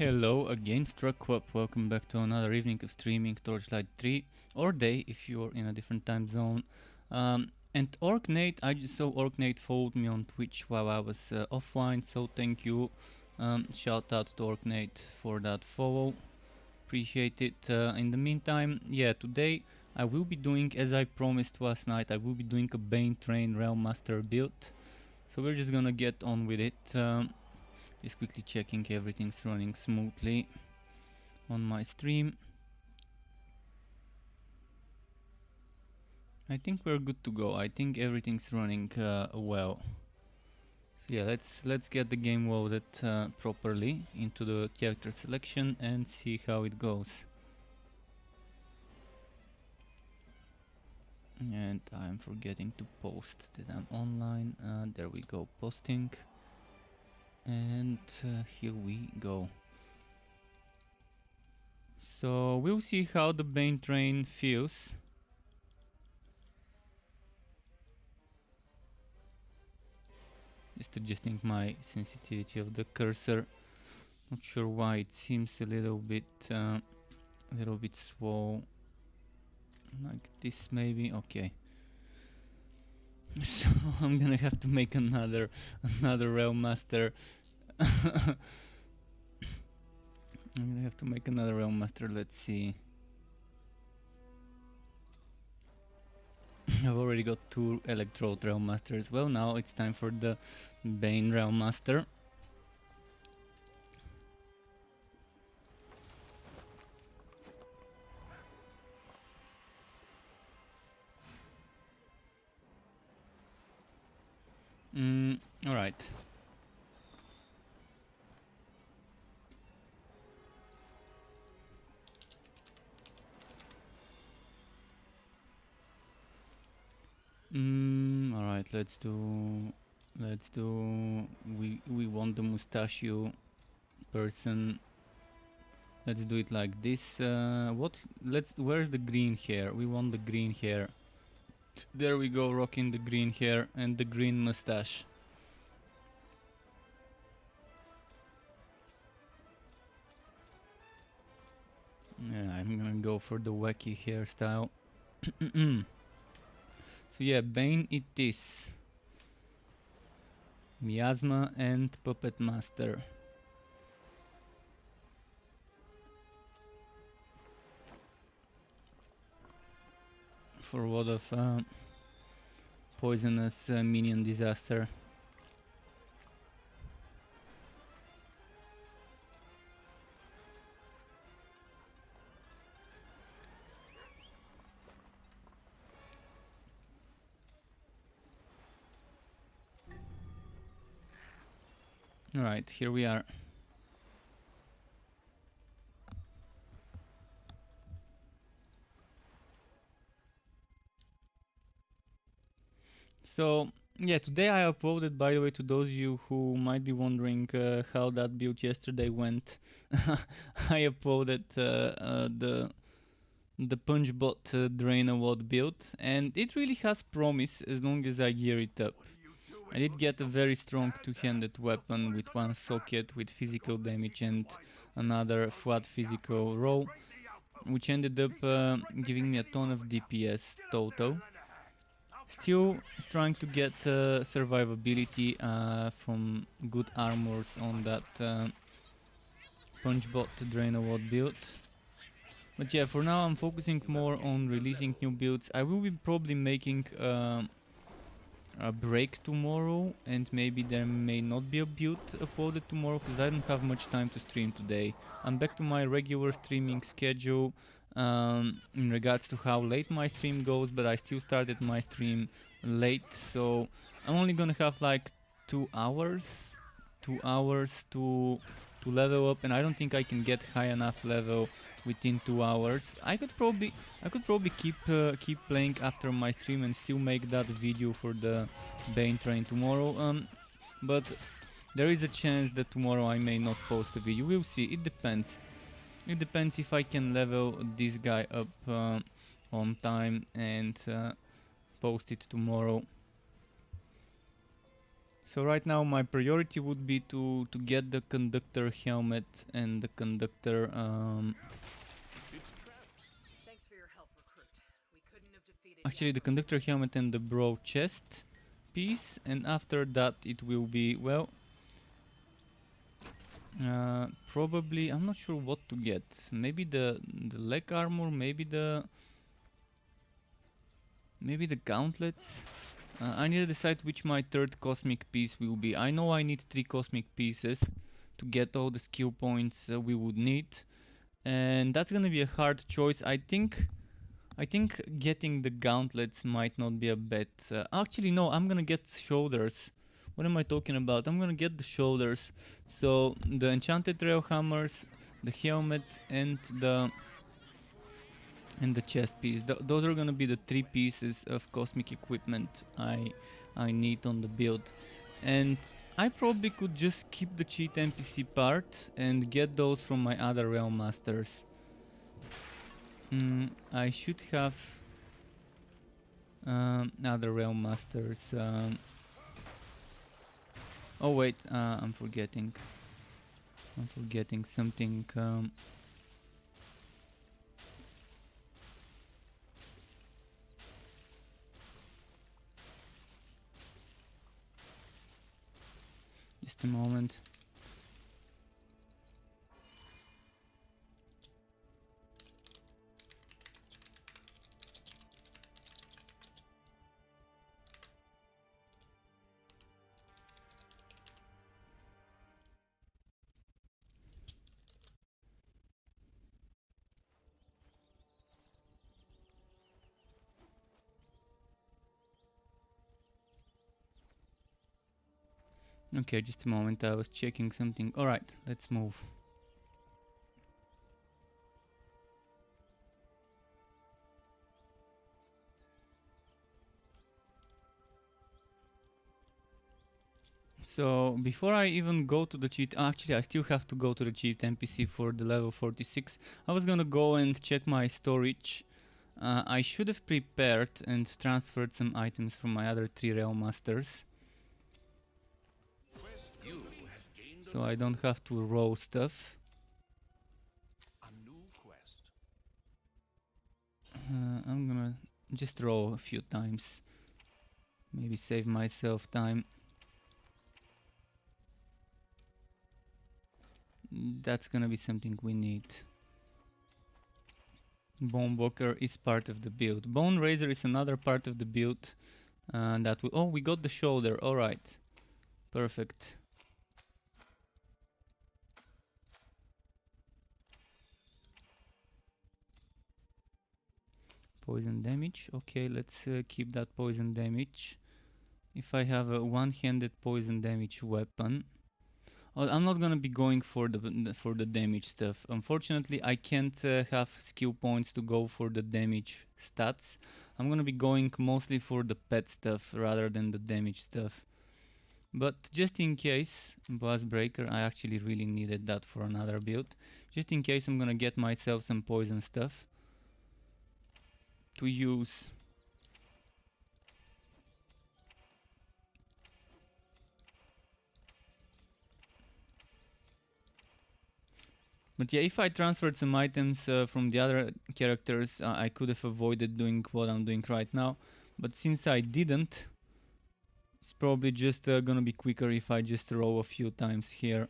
Hello again, Struckwap. Welcome back to another evening of streaming Torchlight 3, or day if you're in a different time zone. And Orknate, I just saw Orknate followed me on Twitch while I was offline, so thank you. Shout out to Orknate for that follow. Appreciate it. In the meantime, yeah, today I will be doing, as I promised last night, I will be doing a Bane Train Realm Master build. So we're just gonna get on with it. Just quickly checking everything's running smoothly on my stream. I think we're good to go. I think everything's running well. So yeah, let's get the game loaded properly into the character selection and see how it goes. And I'm forgetting to post that I'm online. There we go, posting. And here we go. So we'll see how the Bane Train feels. Just adjusting my sensitivity of the cursor. Not sure why it seems a little bit slow. Like this maybe. Okay. So I'm gonna have to make another Realm Master. I'm gonna have to make another Realm Master. Let's see. I've already got 2 Electrode Realm Masters. Well, now it's time for the Bane Realm Master. Alright. Alright, let's do we want the mustachio person. Let's do it like this. Where's the green hair? We want the green hair. There we go, rocking the green hair and the green mustache. Yeah, I'm gonna go for the wacky hairstyle. So yeah, Bane it is. Miasma and Puppet Master. For a lot of poisonous minion disaster. Alright, here we are. So yeah, today I uploaded, by the way, to those of you who might be wondering how that build yesterday went. I uploaded the Punchbot Drain Award build, and it really has promise as long as I gear it up. I did get a very strong two-handed weapon with one socket with physical damage and another flat physical roll, which ended up giving me a ton of DPS total. Still trying to get survivability from good armors on that Punchbot Drain Award build. But yeah, for now I'm focusing more on releasing new builds. I will be probably making a break tomorrow, and maybe there may not be a build uploaded tomorrow because I don't have much time to stream today. I'm back to my regular streaming schedule in regards to how late my stream goes, but I still started my stream late, so I'm only gonna have like 2 hours to level up, and I don't think I can get high enough level within 2 hours. I could probably keep playing after my stream and still make that video for the Bane Train tomorrow. But there is a chance that tomorrow I may not post a video. We'll see. It depends. It depends if I can level this guy up on time and post it tomorrow. So right now my priority would be to get the conductor helmet and the conductor Thanks for your help, recruit. We couldn't have defeated actually the Yagro. conductor helmet and the bro chest piece, and after that it will be, well, probably I'm not sure what to get. Maybe the leg armor, maybe the gauntlets. I need to decide which my third cosmic piece will be. I know I need 3 cosmic pieces to get all the skill points we would need, and that's gonna be a hard choice. I think getting the gauntlets might not be a bet. Actually, no, I'm gonna get shoulders. What am I talking about? I'm gonna get the shoulders. So the enchanted rail hammers, the helmet, and the chest piece. Those are gonna be the 3 pieces of cosmic equipment I need on the build. And I probably could just keep the cheat NPC part and get those from my other realm masters. I should have other realm masters. Oh wait, I'm forgetting. I'm forgetting something. Just a moment. Okay, just a moment. I was checking something. All right, let's move. So before I even go to the cheat, actually I still have to go to the cheat NPC for the level 46. I was gonna go and check my storage. I should have prepared and transferred some items from my other 3 realm masters, so I don't have to row stuff. I'm gonna just row a few times, maybe save myself time. That's gonna be something we need. Bone Walker is part of the build. Bone Razor is another part of the build. That we, oh, we got the shoulder. All right, perfect. Poison damage. Okay, let's keep that poison damage. If I have a one-handed poison damage weapon, oh, I'm not gonna be going for the damage stuff. Unfortunately, I can't have skill points to go for the damage stats. I'm gonna be going mostly for the pet stuff rather than the damage stuff. But just in case, Blast Breaker, I actually really needed that for another build. Just in case, I'm gonna get myself some poison stuff to use. But yeah, if I transferred some items from the other characters, I could have avoided doing what I'm doing right now. But since I didn't, it's probably just gonna be quicker if I just row a few times here.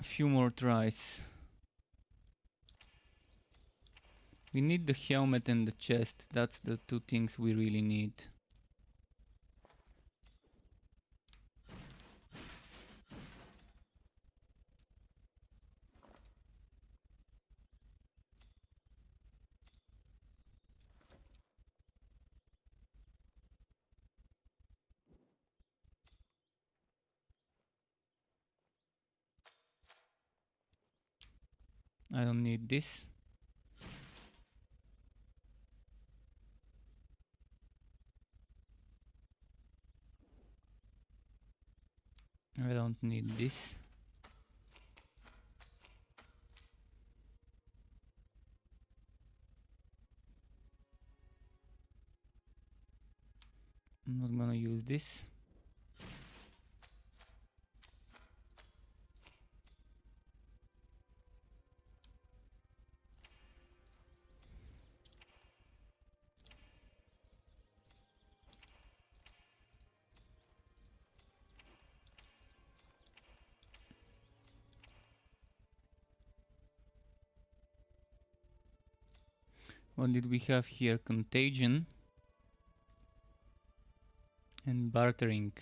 Few more tries. We need the helmet and the chest. That's the 2 things we really need. I don't need this. I don't need this. I'm not gonna use this. What did we have here? Contagion and bartering.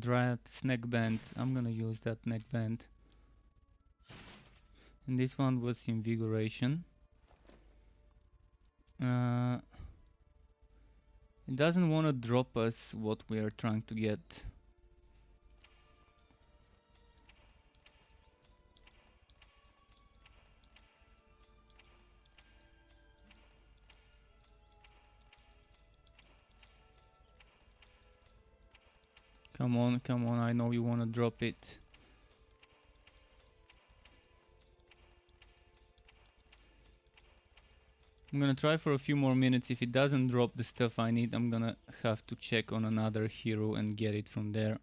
Dryad neckband. I'm gonna use that neckband. And this one was invigoration. It doesn't want to drop us what we are trying to get. Come on, come on, I know you want to drop it. I'm gonna try for a few more minutes. If it doesn't drop the stuff I need, I'm gonna have to check on another hero and get it from there.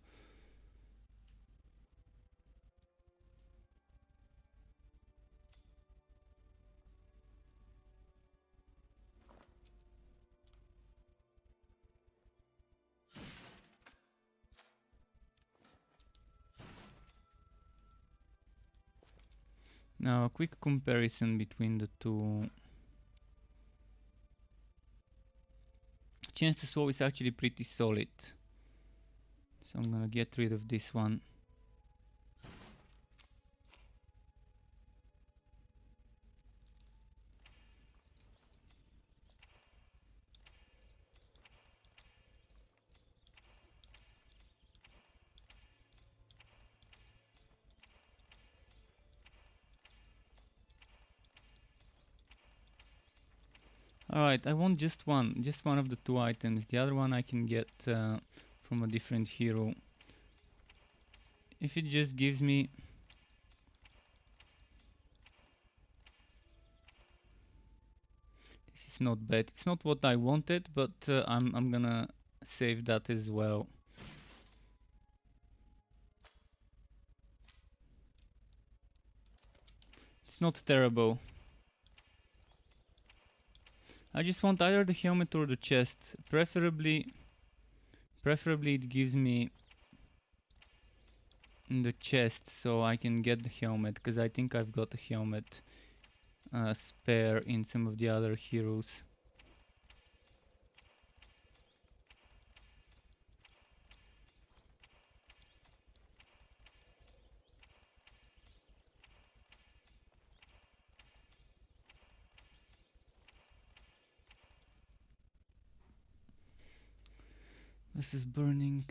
Now a quick comparison between the two. Chance to slow is actually pretty solid. So I'm gonna get rid of this one. Alright, I want just one of the two items. The other one I can get from a different hero. If it just gives me... This is not bad. It's not what I wanted, but I'm gonna save that as well. It's not terrible. I just want either the helmet or the chest. Preferably it gives me the chest so I can get the helmet, because I think I've got a helmet spare in some of the other heroes. This is burning.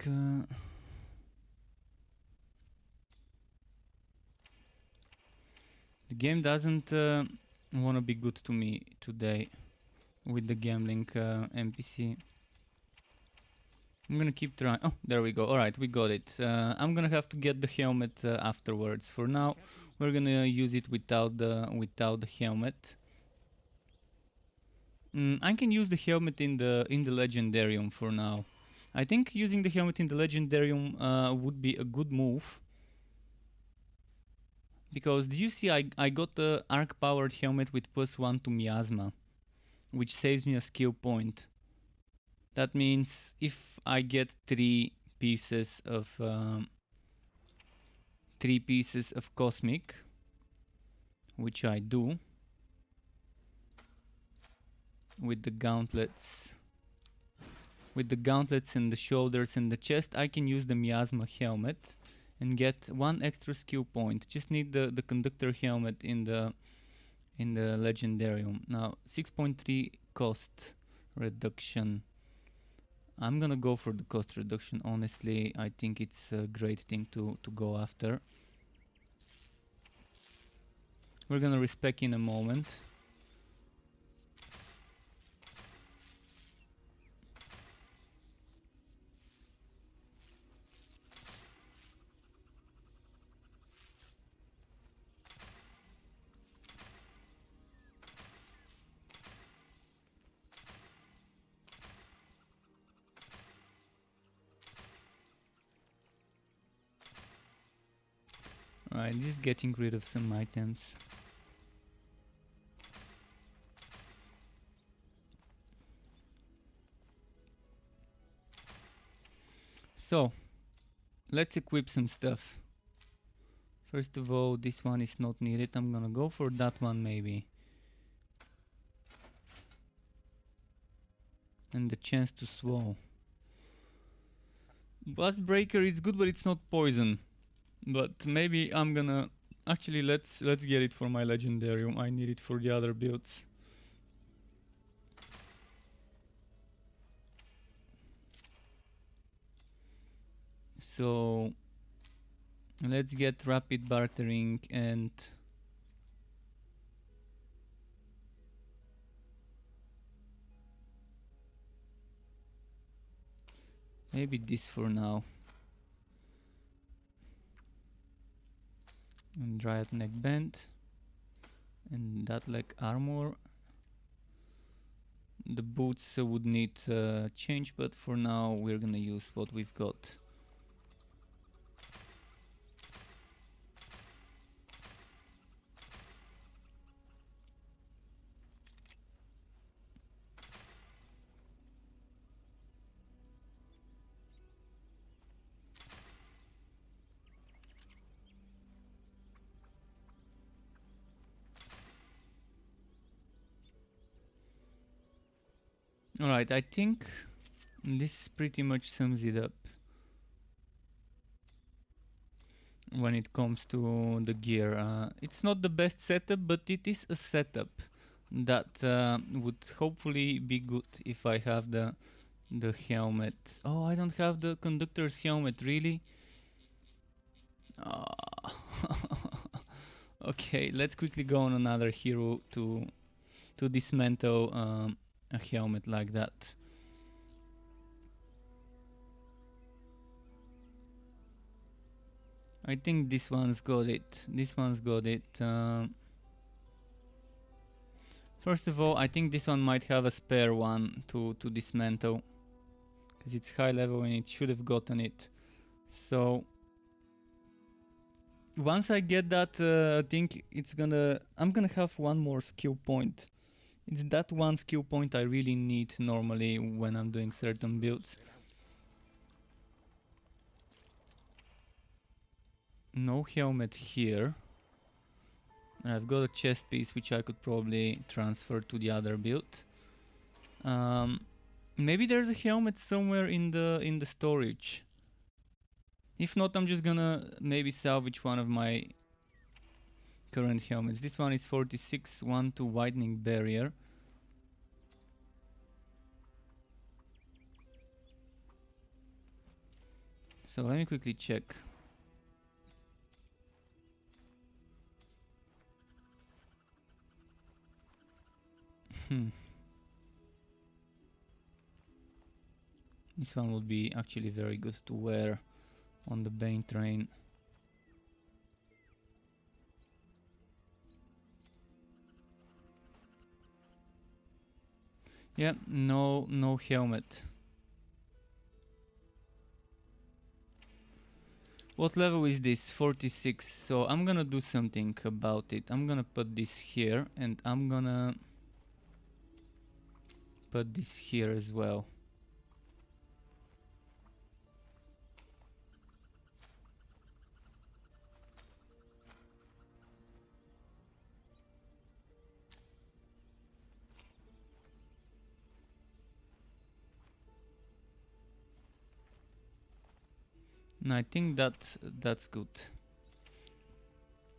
The game doesn't want to be good to me today with the gambling NPC. I'm gonna keep trying. Oh, there we go. Alright, we got it. I'm gonna have to get the helmet afterwards. For now, we're gonna use it without the helmet. I can use the helmet in the Legendarium for now. I think using the helmet in the Legendarium would be a good move. Because do you see I got the arc powered helmet with +1 to miasma, which saves me a skill point. That means if I get 3 pieces of cosmic, which I do with the gauntlets and the shoulders and the chest, I can use the miasma helmet and get 1 extra skill point. Just need the conductor helmet in the Legendarium. Now 6.3 cost reduction. I'm gonna go for the cost reduction. Honestly, I think it's a great thing to go after. We're gonna respec in a moment. Alright, this is getting rid of some items. So, let's equip some stuff. First of all, this one is not needed. I'm gonna go for that one maybe. And the chance to swallow. Blast Breaker is good, but it's not poison. But maybe I'm gonna... Actually, let's get it for my Legendarium. I need it for the other builds. So... let's get Rapid Bartering and... maybe this for now. And Dryad Neckband. And that leg armor. The boots would need change, but for now we're gonna use what we've got. Alright, I think this pretty much sums it up when it comes to the gear. It's not the best setup, but it is a setup that would hopefully be good if I have the helmet. Oh, I don't have the conductor's helmet, really? Okay, let's quickly go on another hero to dismantle a helmet like that. I think this one's got it. This one's got it. First of all, I think this one might have a spare one to dismantle, because it's high level and it should have gotten it. So once I get that, I think I'm gonna have one more skill point. It's that one skill point I really need normally when I'm doing certain builds. No helmet here. I've got a chest piece which I could probably transfer to the other build. Maybe there's a helmet somewhere in the storage. If not, I'm just gonna maybe salvage one of my current helmets. This one is 46, 1-2 widening barrier. So let me quickly check. This one would be actually very good to wear on the Bane train. Yeah, no helmet. What level is this? 46. So I'm gonna do something about it. I'm gonna put this here and I'm gonna put this here as well. And I think that's good.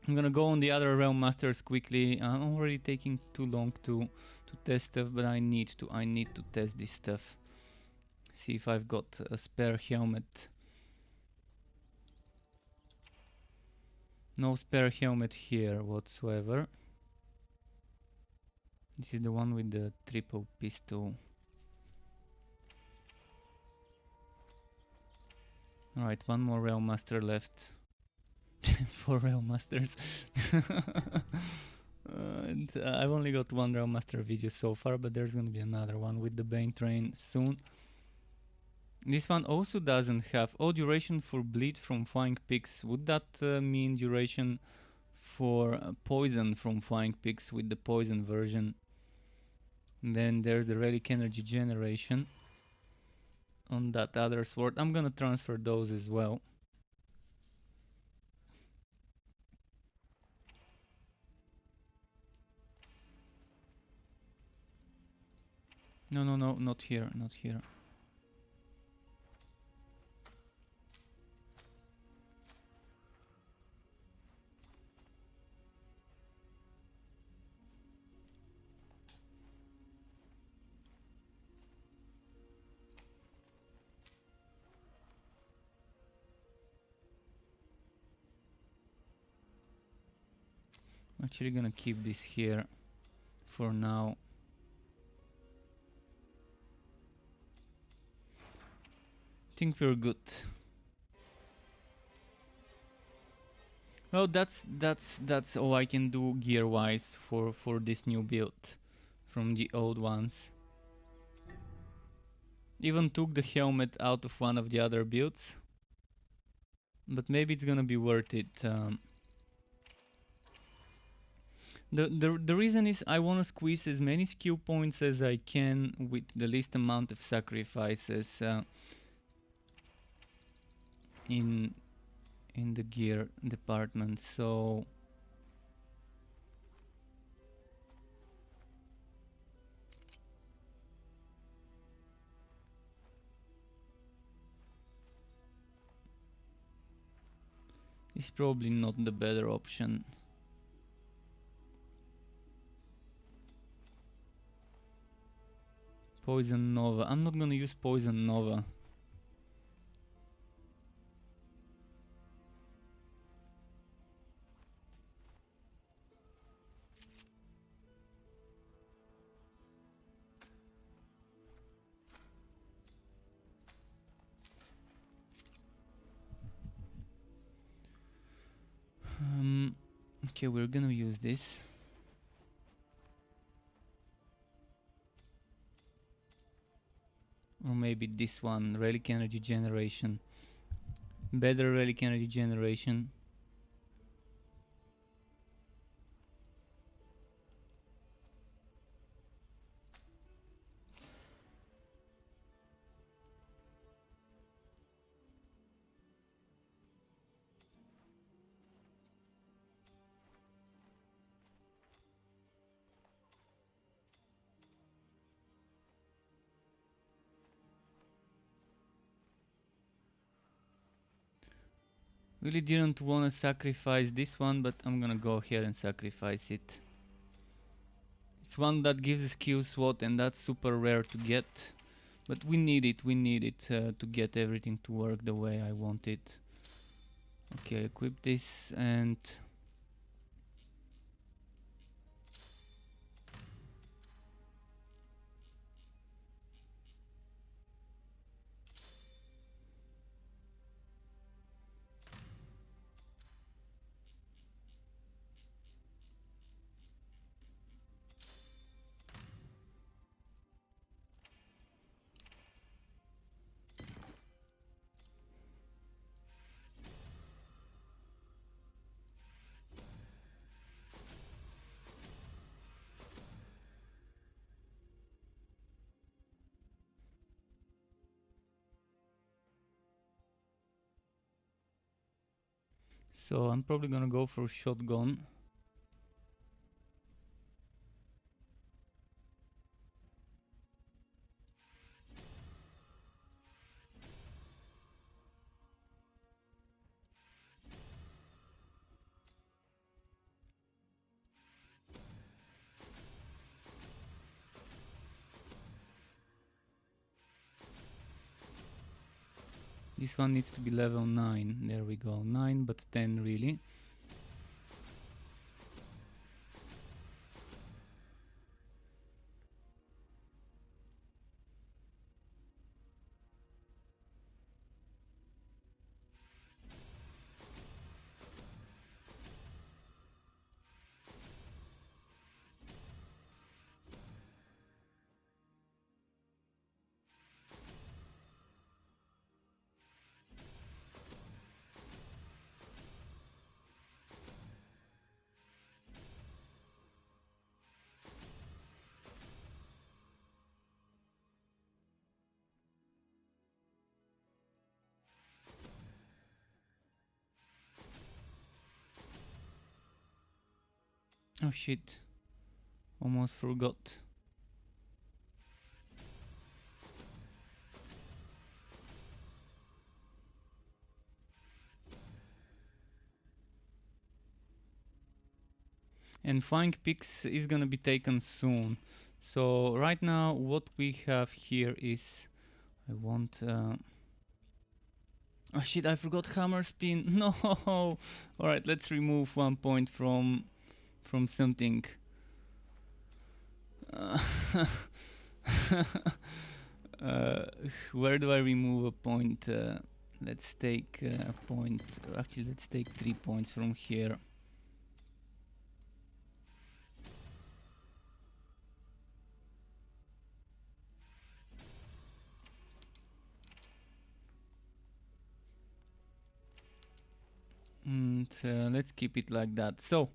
I'm gonna go on the other Realm Masters quickly. I'm already taking too long to test stuff, but I need to test this stuff. See if I've got a spare helmet. No spare helmet here whatsoever. This is the one with the triple pistol. Alright, one more Realm Master left. 4 Realm Masters. And I've only got one Realm Master video so far, but there's gonna be another one with the Bane train soon. This one also doesn't have duration for bleed from flying pigs. Would that mean duration for poison from flying pigs with the poison version? And then there's the relic energy generation on that other sword. I'm gonna transfer those as well. No, not here, not here. I'm actually gonna keep this here for now. I think we're good. Well, that's all I can do gear-wise for this new build from the old ones. Even took the helmet out of one of the other builds, but maybe it's gonna be worth it. The reason is I want to squeeze as many skill points as I can with the least amount of sacrifices in the gear department. So it's probably not the better option. Poison Nova. I'm not gonna use Poison Nova. Okay, we're gonna use this. Or maybe this one, Relic Energy Generation. Better Relic Energy Generation. Really didn't want to sacrifice this one, but I'm gonna go ahead and sacrifice it. It's one that gives a skill slot and that's super rare to get. But we need it to get everything to work the way I want it. Okay, equip this and... So I'm probably gonna go for shotgun. This one needs to be level 9. There we go. 9 but 10 really. Oh shit. Almost forgot. And Flying Pix is gonna be taken soon. So right now what we have here is I want oh shit, I forgot Hammer Spin. No. Alright, let's remove 1 point from something. Uh, uh, where do I remove a point? Let's take a point. Actually, let's take 3 points from here. And let's keep it like that. So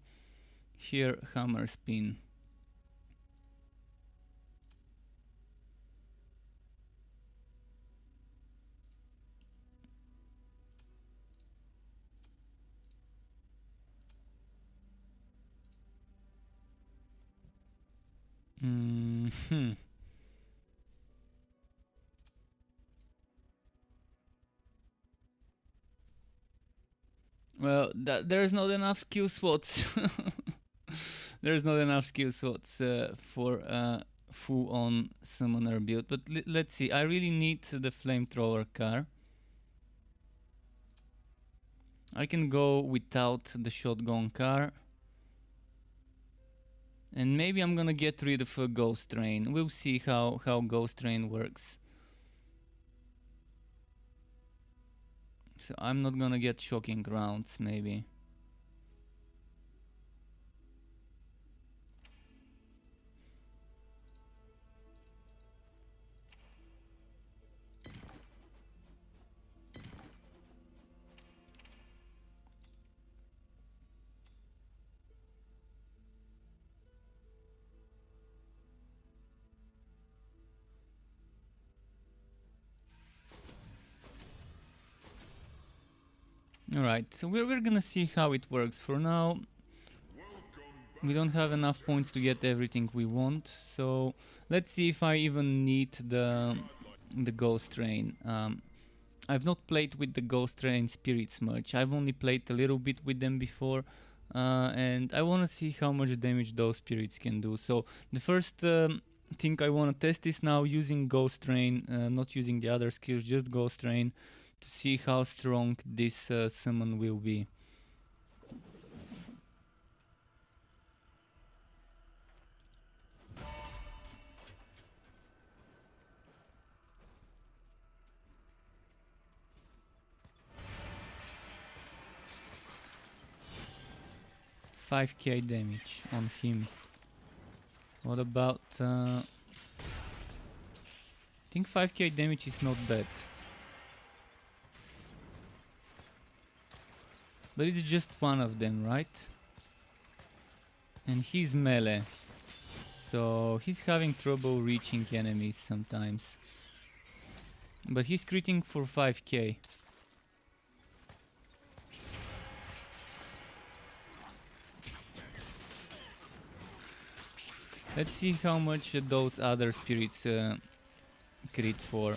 here, Hammer Spin. Well, there's not enough skill slots. There's not enough skill slots for full-on summoner build. But let's see. I really need the flamethrower car. I can go without the shotgun car. And maybe I'm gonna get rid of a ghost train. We'll see how ghost train works. So I'm not gonna get shocking rounds, maybe. Alright, so we're gonna see how it works. For now, we don't have enough points to get everything we want, so let's see if I even need the ghost train. I've not played with the ghost train spirits much. I've only played a little bit with them before, and I want to see how much damage those spirits can do. So the first thing I want to test is now using ghost train, not using the other skills, just ghost train, to see how strong this summon will be. $5k damage on him. What about I think 5k damage is not bad. But it's just one of them, right? And he's melee. So he's having trouble reaching enemies sometimes. But he's critting for 5k. Let's see how much those other spirits crit for.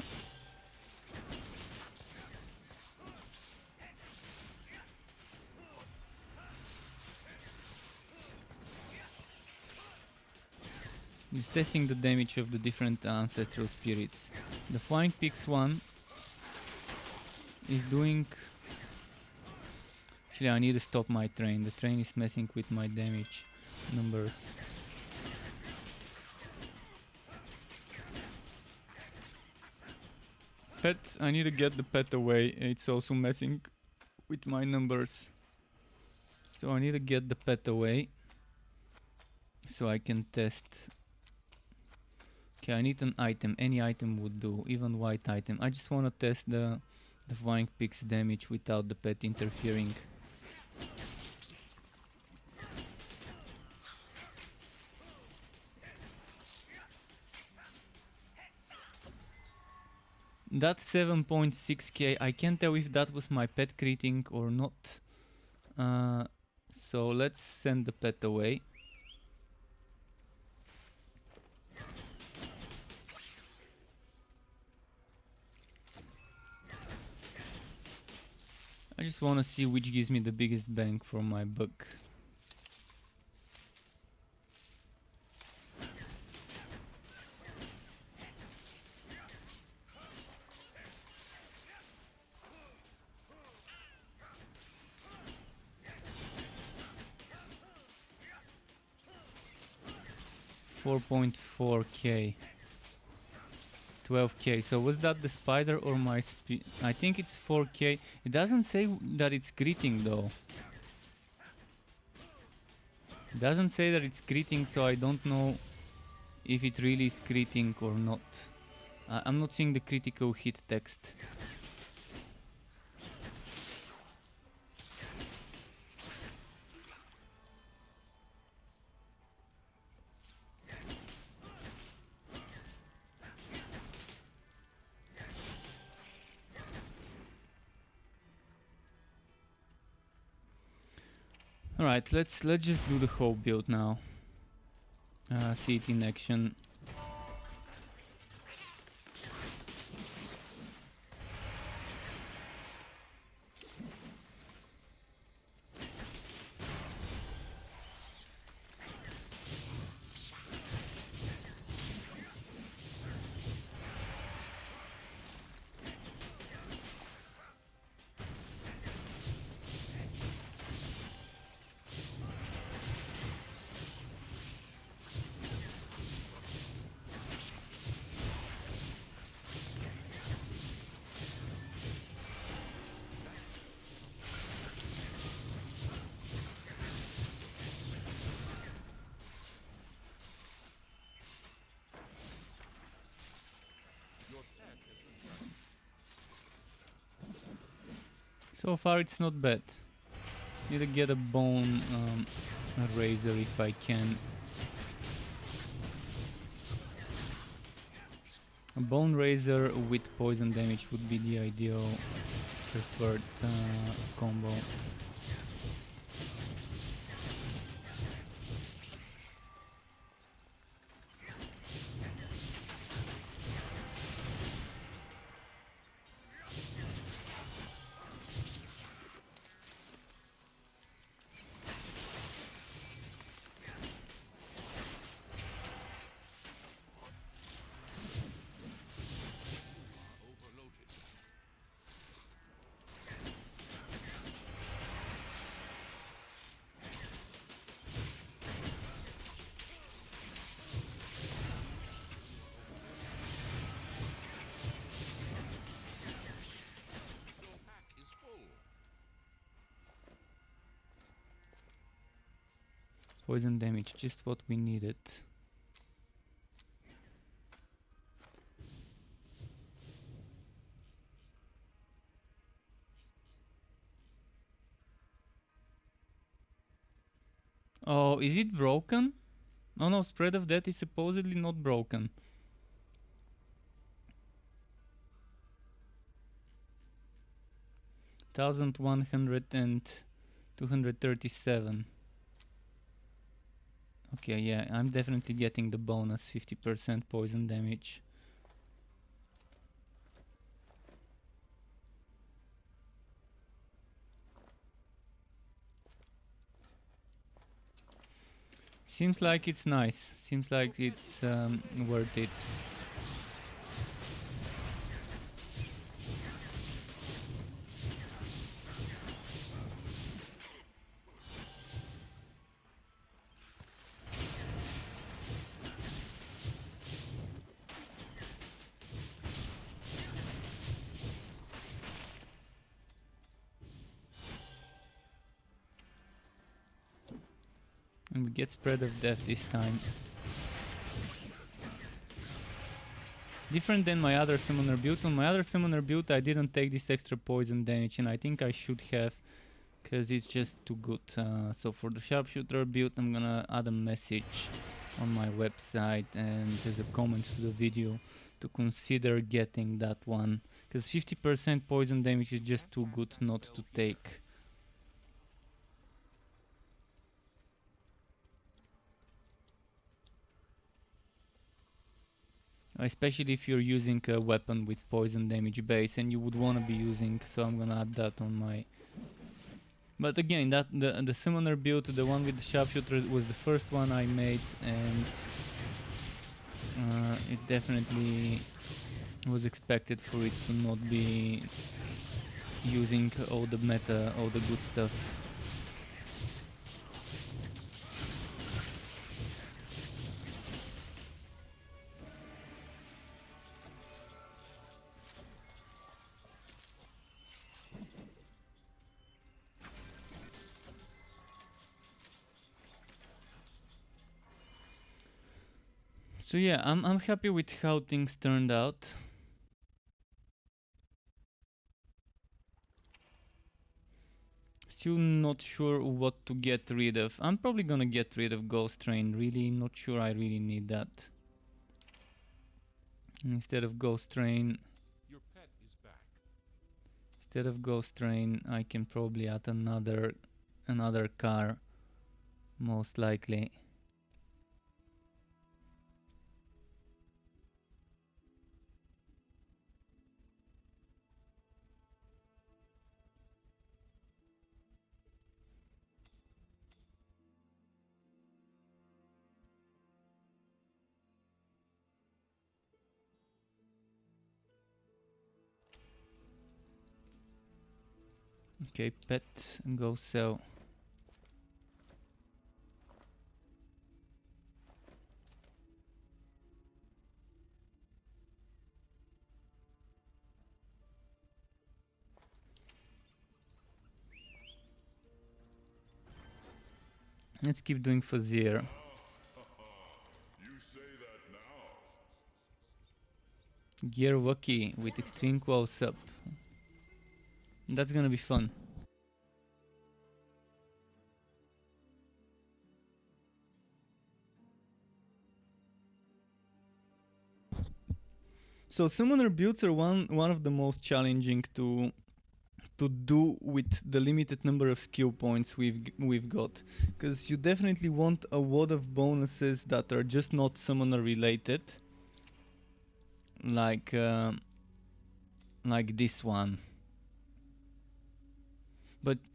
He's testing the damage of the different ancestral spirits. The Flying Pix one is doing... Actually, I need to stop my train. The train is messing with my damage numbers. Pet, I need to get the pet away. It's also messing with my numbers. So I need to get the pet away so I can test. Okay, I need an item. Any item would do, even white item. I just want to test the Flying Pix damage without the pet interfering. That 7.6k, I can't tell if that was my pet critting or not. So let's send the pet away. I just wanna see which gives me the biggest bang for my buck. $4.4k. 12k. So was that the spider or my speed? I think it's 4k. It doesn't say that it's critting though. It doesn't say that it's critting, so I don't know if it really is critting or not. I'm not seeing the critical hit text. Alright, let's just do the whole build now. See it in action. So far it's not bad. Need to get a bone razor if I can. A bone razor with poison damage would be the ideal preferred combo. Poison damage, just what we needed. Oh, is it broken? Oh no, spread of death is supposedly not broken. $1,100 and 237. Okay, yeah, I'm definitely getting the bonus 50% poison damage. Seems like it's nice. Seems like it's worth it. And we get spread of death this time. Different than my other summoner build. On my other summoner build I didn't take this extra poison damage, and I think I should have, because it's just too good. So for the sharpshooter build I'm gonna add a message on my website and as a comment to the video to consider getting that one, because 50% poison damage is just too good not to take. Especially if you're using a weapon with poison damage base, and you would want to be using, so I'm gonna add that on my But again, that the summoner build, the one with the sharpshooter, was the first one I made, and it definitely was expected for it to not be using all the meta, all the good stuff. So yeah, I'm happy with how things turned out. Still not sure what to get rid of. I'm probably gonna get rid of Ghost Train. Really not sure I really need that. Instead of Ghost Train, Your pet is back. I can probably add another car, most likely. Okay, pet, go sell. Let's keep doing Fazir. You say that now. Gear Waki with extreme close up. That's gonna be fun. So summoner builds are one of the most challenging to do with the limited number of skill points we've got, because you definitely want a lot of bonuses that are just not summoner related, like this one,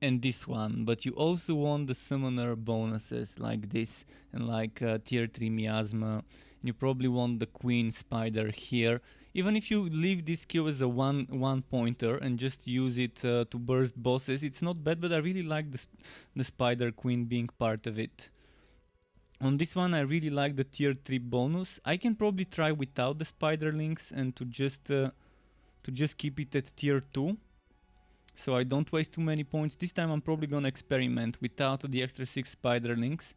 and this one. But you also want the summoner bonuses like this, and like tier 3 miasma. You probably want the queen spider here. Even if you leave this skill as a one pointer and just use it to burst bosses, it's not bad, but I really like the spider queen being part of it. On this one I really like the tier 3 bonus. I can probably try without the spiderlings and to just keep it at tier 2, so I don't waste too many points. This time I'm probably gonna experiment without the extra 6 spiderlings.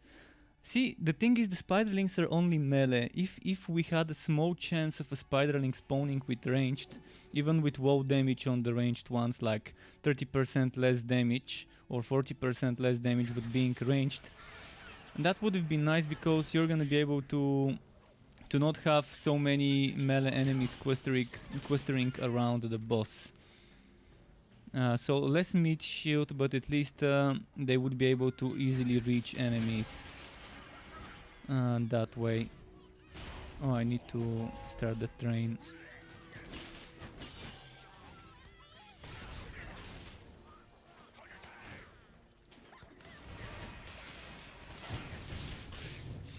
See, the thing is the spiderlings are only melee. If we had a small chance of a spiderling spawning with ranged, even with low damage on the ranged ones, like 30% less damage or 40% less damage with being ranged, that would have been nice, because you're gonna be able to not have so many melee enemies clustering around the boss. So less meat shield, but at least they would be able to easily reach enemies that way. Oh, I need to start the train.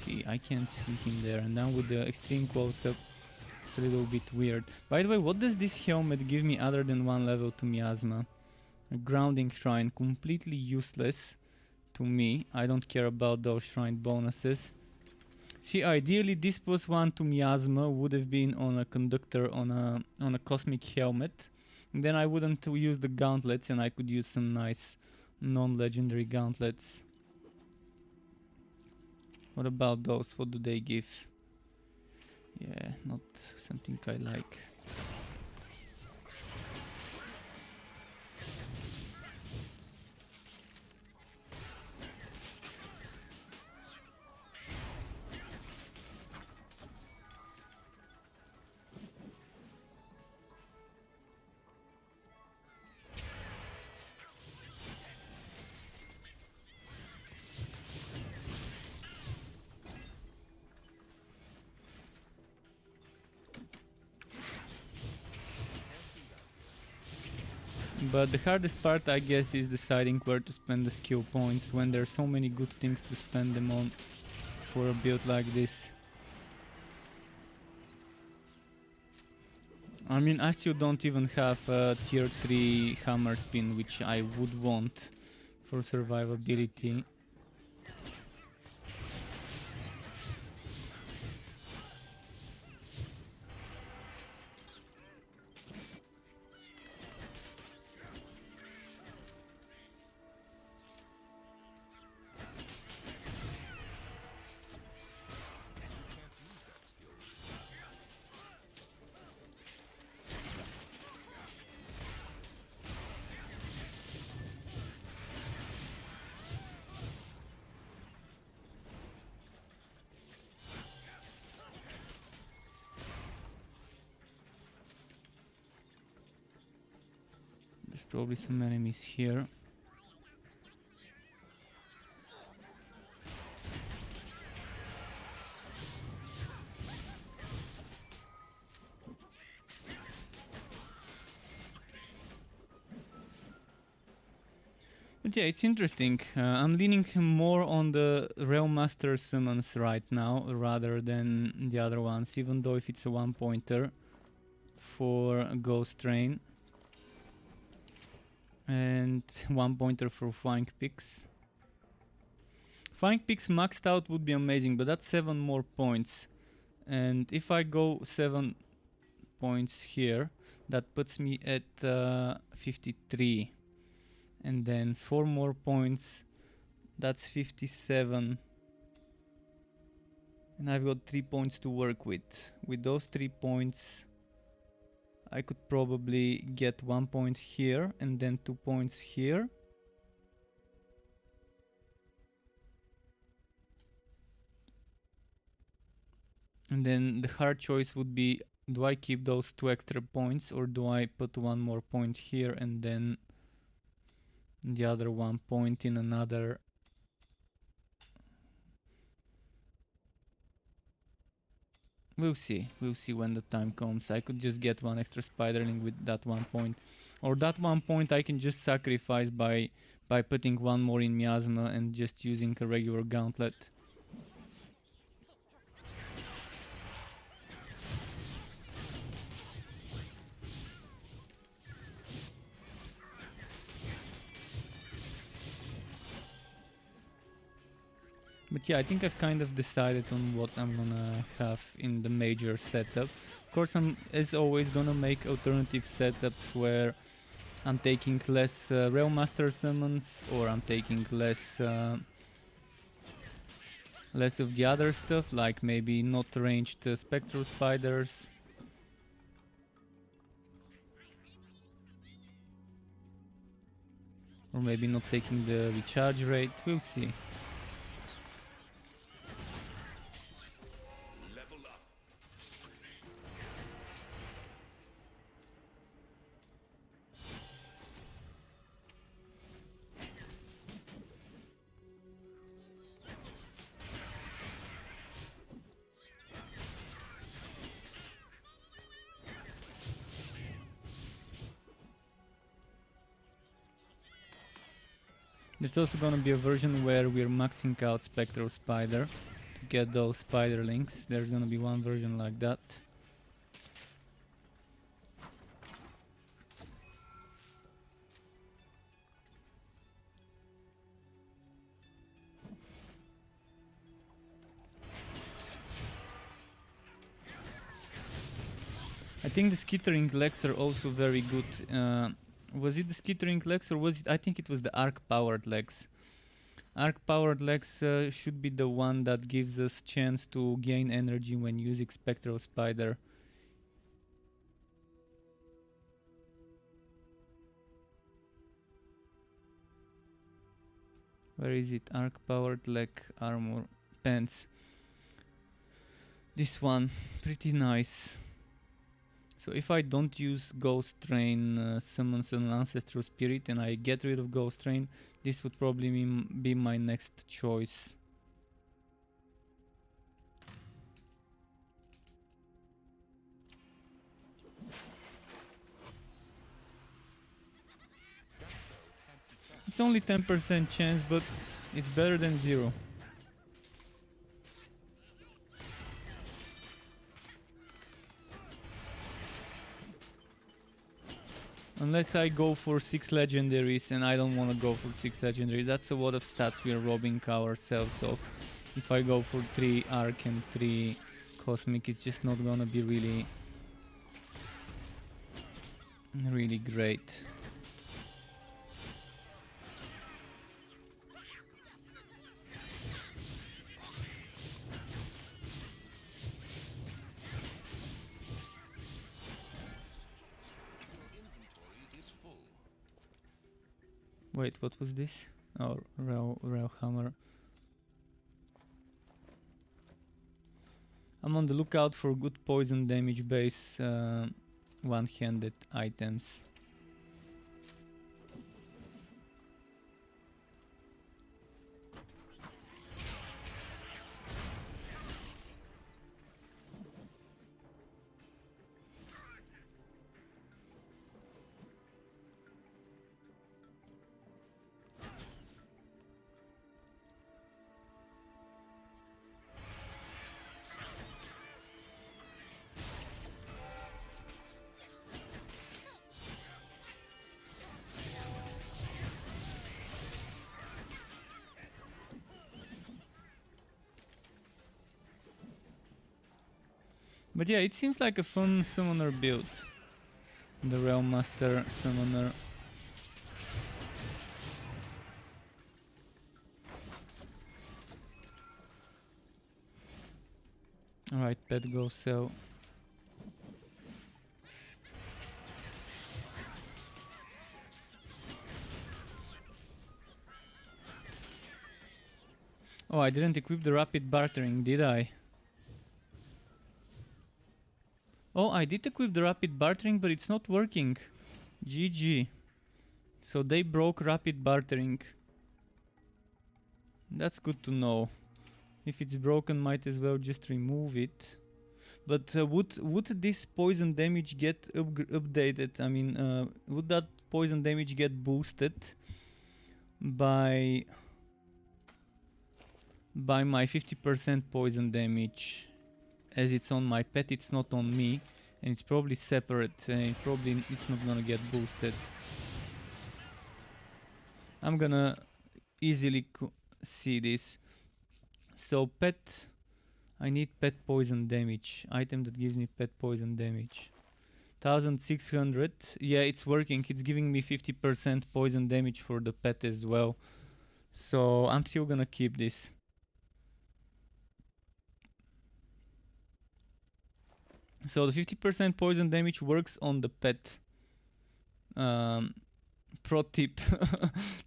See, I can't see him there, and now with the extreme close-up, it's a little bit weird. By the way, what does this helmet give me other than 1 level to miasma? A grounding shrine, completely useless to me. I don't care about those shrine bonuses. See, ideally this plus 1 to miasma would have been on a conductor on a cosmic helmet. And then I wouldn't use the gauntlets, and I could use some nice non-legendary gauntlets. What about those? What do they give? Yeah, not something I like. But the hardest part, I guess, is deciding where to spend the skill points when there are so many good things to spend them on for a build like this. I mean, I still don't even have a tier 3 hammer spin, which I would want for survivability. There's probably some enemies here. But yeah, it's interesting. I'm leaning more on the Realm Master summons right now rather than the other ones, even though if it's a one pointer for Ghost Train and one pointer for Flying Pix. Flying Pix maxed out would be amazing, but that's 7 more points. And if I go 7 points here, that puts me at 53. And then 4 more points, that's 57. And I've got 3 points to work with. With those 3 points, I could probably get 1 point here and then 2 points here. And then the hard choice would be, do I keep those 2 extra points or do I put 1 more point here and then the other 1 point in another. We'll see when the time comes. I could just get 1 extra spiderling with that 1 point. Or that 1 point I can just sacrifice by putting 1 more in Miasma and just using a regular gauntlet. But yeah, I think I've kind of decided on what I'm gonna have in the major setup. Of course, I'm as always gonna make alternative setups where I'm taking less Realm Master summons, or I'm taking less of the other stuff, like maybe not ranged Spectral Spiders. Or maybe not taking the recharge rate, we'll see. There's also gonna be a version where we're maxing out Spectral Spider to get those spiderlings. There's gonna be one version like that. I think the skittering legs are also very good. Was it the skittering legs or was it? I think it was the arc powered legs. Arc powered legs should be the one that gives us chance to gain energy when using Spectral Spider. Where is it? Arc powered leg armor pants. This one, pretty nice. So if I don't use Ghost Train summons an Ancestral Spirit and I get rid of Ghost Train, this would probably be my next choice. It's only 10% chance, but it's better than 0. Unless I go for 6 legendaries, and I don't want to go for 6 legendaries. That's a lot of stats we are robbing ourselves of. If I go for 3 arc and 3 cosmic, it's just not gonna be really great. Wait, what was this? Oh, raw hammer. I'm on the lookout for good poison damage base one-handed items. But yeah, it seems like a fun summoner build. The Realm Master Summoner. Alright, pet go sell. Oh, I didn't equip the rapid bartering, did I? Oh, I did equip the rapid bartering, but it's not working. GG. So they broke rapid bartering. That's good to know. If it's broken, might as well just remove it. But would this poison damage get updated? I mean, would that poison damage get boosted by my 50% poison damage? As it's on my pet, it's not on me, and it's probably separate. It's not gonna get boosted. I'm gonna easily see this. So pet, I need pet poison damage. Item that gives me pet poison damage. 1600. Yeah, it's working. It's giving me 50% poison damage for the pet as well. So I'm still gonna keep this. So the 50% poison damage works on the pet. Pro tip.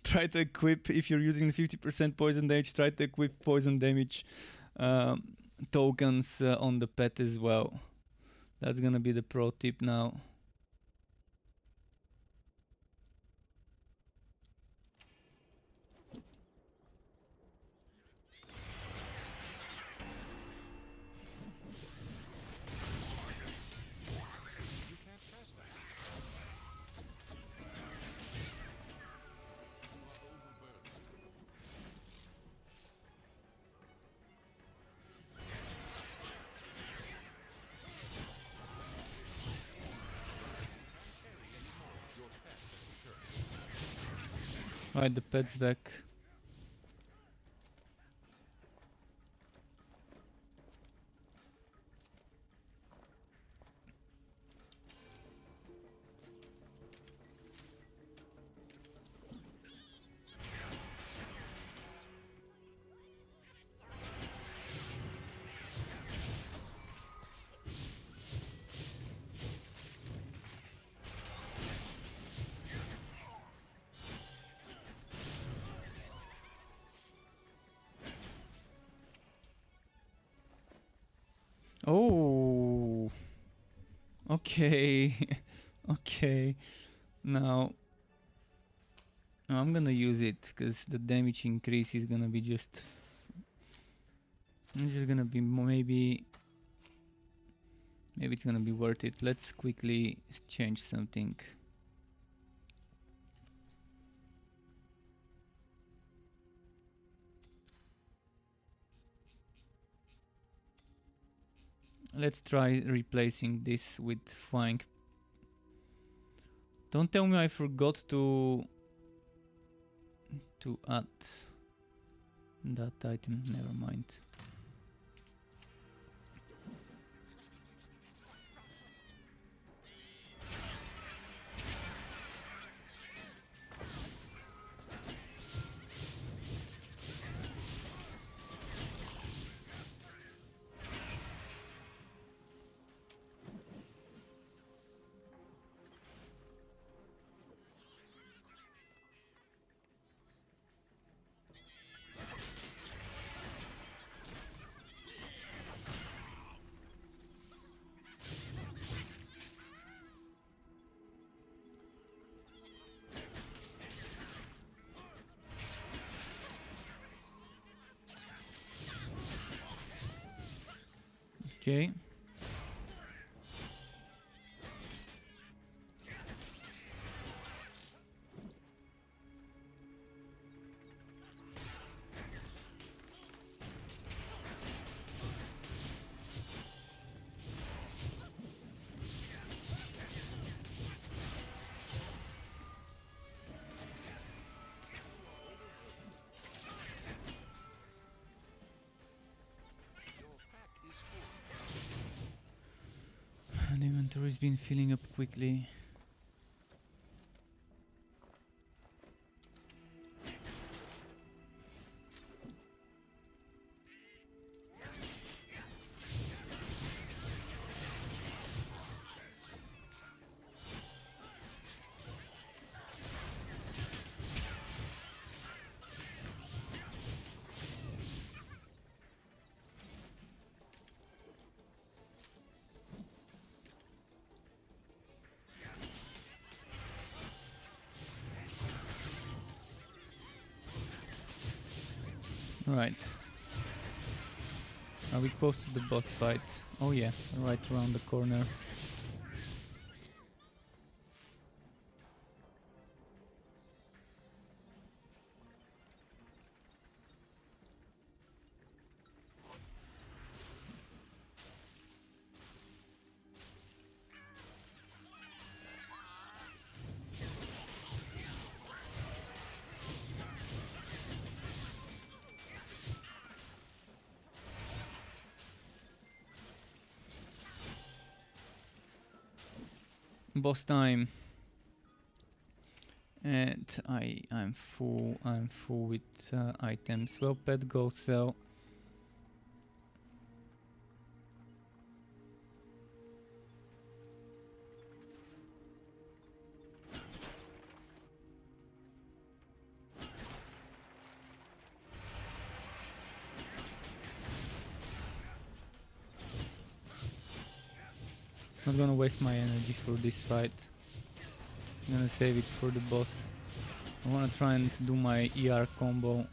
Try to equip, if you're using the 50% poison damage, try to equip poison damage tokens on the pet as well. That's gonna be the pro tip now. Alright, the pet's back. Oh, okay, okay. Now I'm gonna use it because the damage increase is gonna be just gonna be maybe it's gonna be worth it. Let's quickly change something. Let's try replacing this with flying. Don't tell me I forgot to add that item. Never mind. Okay. The inventory's been filling up quickly. Right. Are we close to the boss fight? Oh yeah, right around the corner. Boss time. And I'm full with items. Well, pet go sell. Not gonna waste my energy for this fight. I'm gonna save it for the boss. I wanna try and do my ER combo.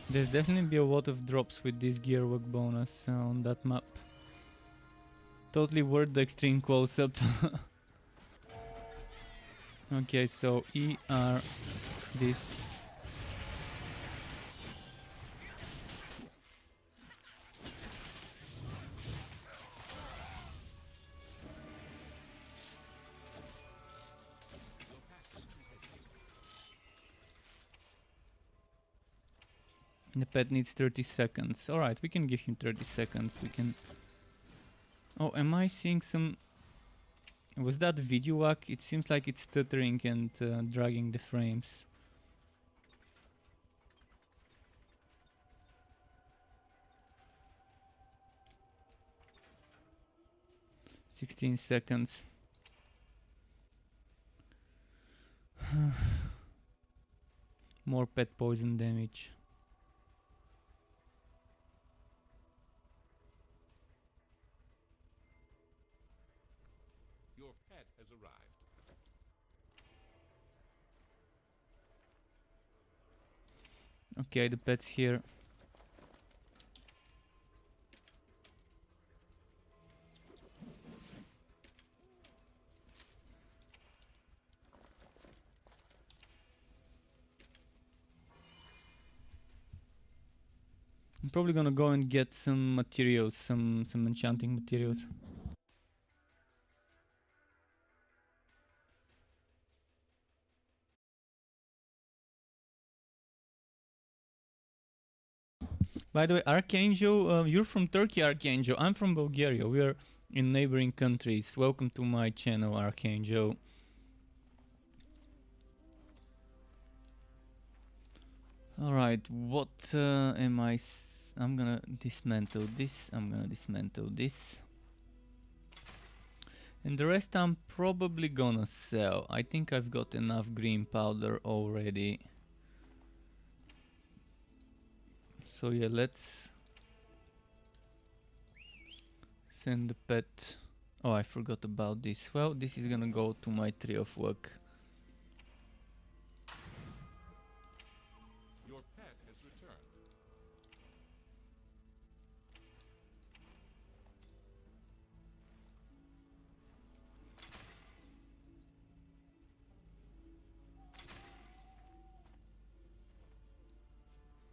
There's definitely be a lot of drops with this gearwork bonus on that map. Totally worth the extreme close-up. Okay, so ER this. The pet needs 30 seconds. Alright, we can give him 30 seconds. We can... Oh, am I seeing some... Was that video lag? It seems like it's stuttering and dragging the frames. "16 seconds. More pet poison damage. Your pet has arrived. Okay, the pet's here. I'm probably gonna go and get some materials, some enchanting materials. By the way, Archangel, you're from Turkey, Archangel. I'm from Bulgaria. We are in neighboring countries. Welcome to my channel, Archangel. Alright, what am I... I'm gonna dismantle this, I'm gonna dismantle this. And the rest I'm probably gonna sell. I think I've got enough green powder already. So yeah, let's send the pet. Oh, I forgot about this. Well, this is gonna go to my tree of work. Your pet has returned.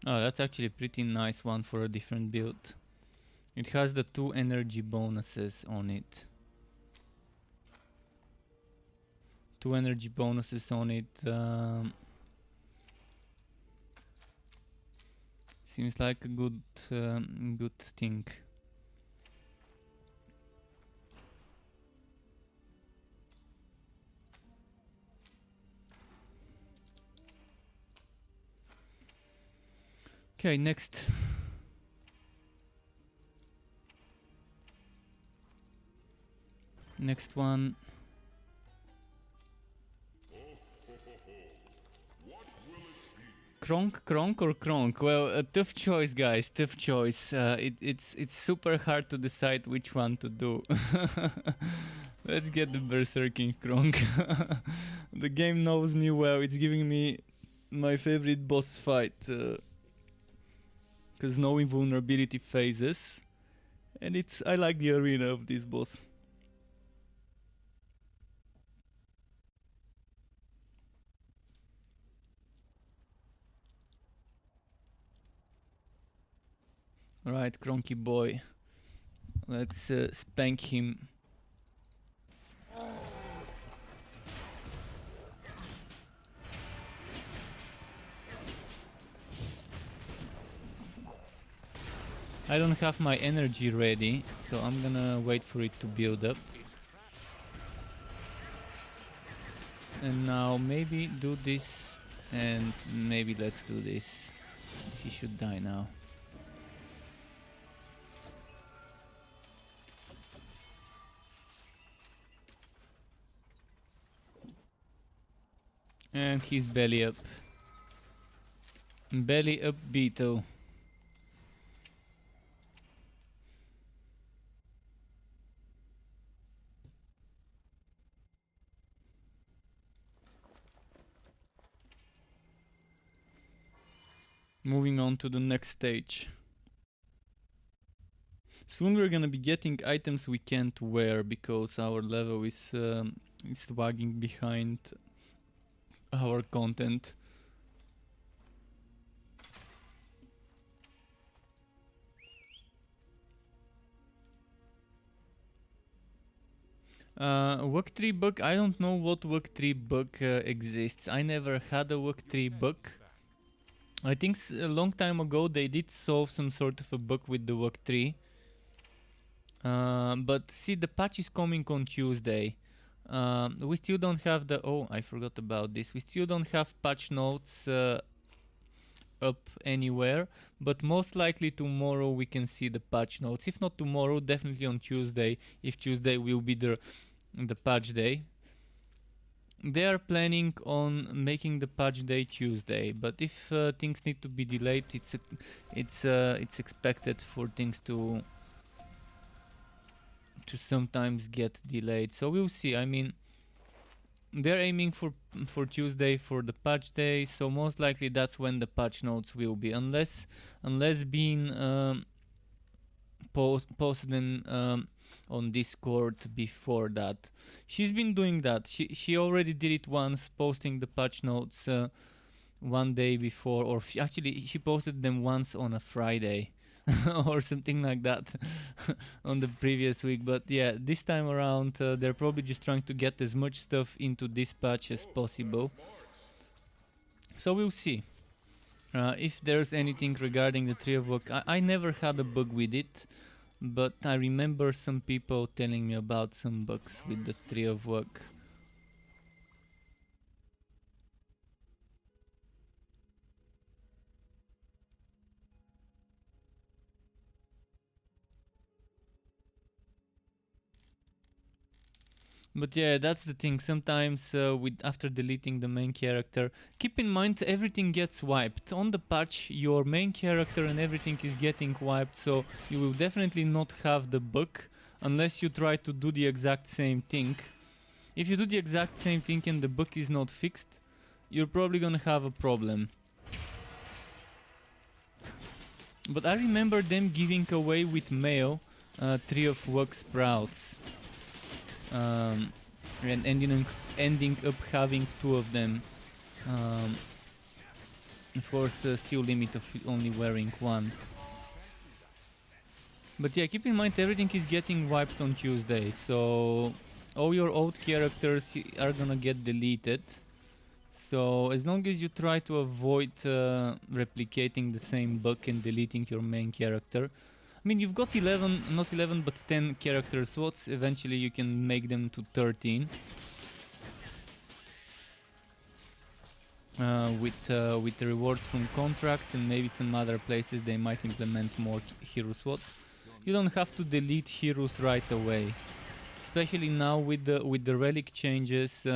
Oh, that's actually a pretty nice one for a different build. It has the 2 energy bonuses on it. 2 energy bonuses on it. Seems like a good thing. Okay, next. Next one. Kronk or Kronk? Well, a tough choice, guys. Tough choice. It's super hard to decide which one to do. Let's get the Berserking Kronk. The game knows me well. It's giving me my favorite boss fight. Cause no invulnerability phases, and I like the arena of this boss. Alright, Cronky boy. Let's spank him. I don't have my energy ready, so I'm gonna wait for it to build up. And now maybe do this, and maybe let's do this. He should die now. And he's belly up. Belly up Beetle. Moving on to the next stage. Soon we're gonna be getting items we can't wear because our level is lagging behind our content. Work tree bug, I don't know what work tree bug exists. I never had a work tree bug. I think a long time ago they did solve some sort of a bug with the work tree. But see, the patch is coming on Tuesday. We still don't have the... Oh, I forgot about this. We still don't have patch notes up anywhere, but most likely tomorrow we can see the patch notes. If not tomorrow, definitely on Tuesday, if Tuesday will be the patch day. They are planning on making the patch day Tuesday, but if things need to be delayed, it's expected for things to to sometimes get delayed. So we'll see. I mean, they're aiming for Tuesday for the patch day, so most likely that's when the patch notes will be, unless Bean posted them on Discord before that. She's been doing that. She already did it once, posting the patch notes one day before, or actually she posted them once on a Friday or something like that on the previous week. But yeah, this time around they're probably just trying to get as much stuff into this patch as possible. So we'll see if there's anything regarding the Tree of Work. I never had a bug with it, but I remember some people telling me about some bugs with the Tree of Work. But yeah, that's the thing. Sometimes after deleting the main character, keep in mind everything gets wiped. On the patch, your main character and everything is getting wiped, so you will definitely not have the bug unless you try to do the exact same thing. If you do the exact same thing and the bug is not fixed, you're probably gonna have a problem. But I remember them giving away with mail Tree of Work sprouts. And ending up having 2 of them for a still limit of only wearing 1. But yeah, keep in mind everything is getting wiped on Tuesday, so all your old characters are gonna get deleted. So as long as you try to avoid replicating the same bug and deleting your main character, I mean, you've got 11, not 11, but 10 character slots. Eventually you can make them to 13. With the rewards from contracts and maybe some other places they might implement more hero slots. You don't have to delete heroes right away. Especially now with the relic changes,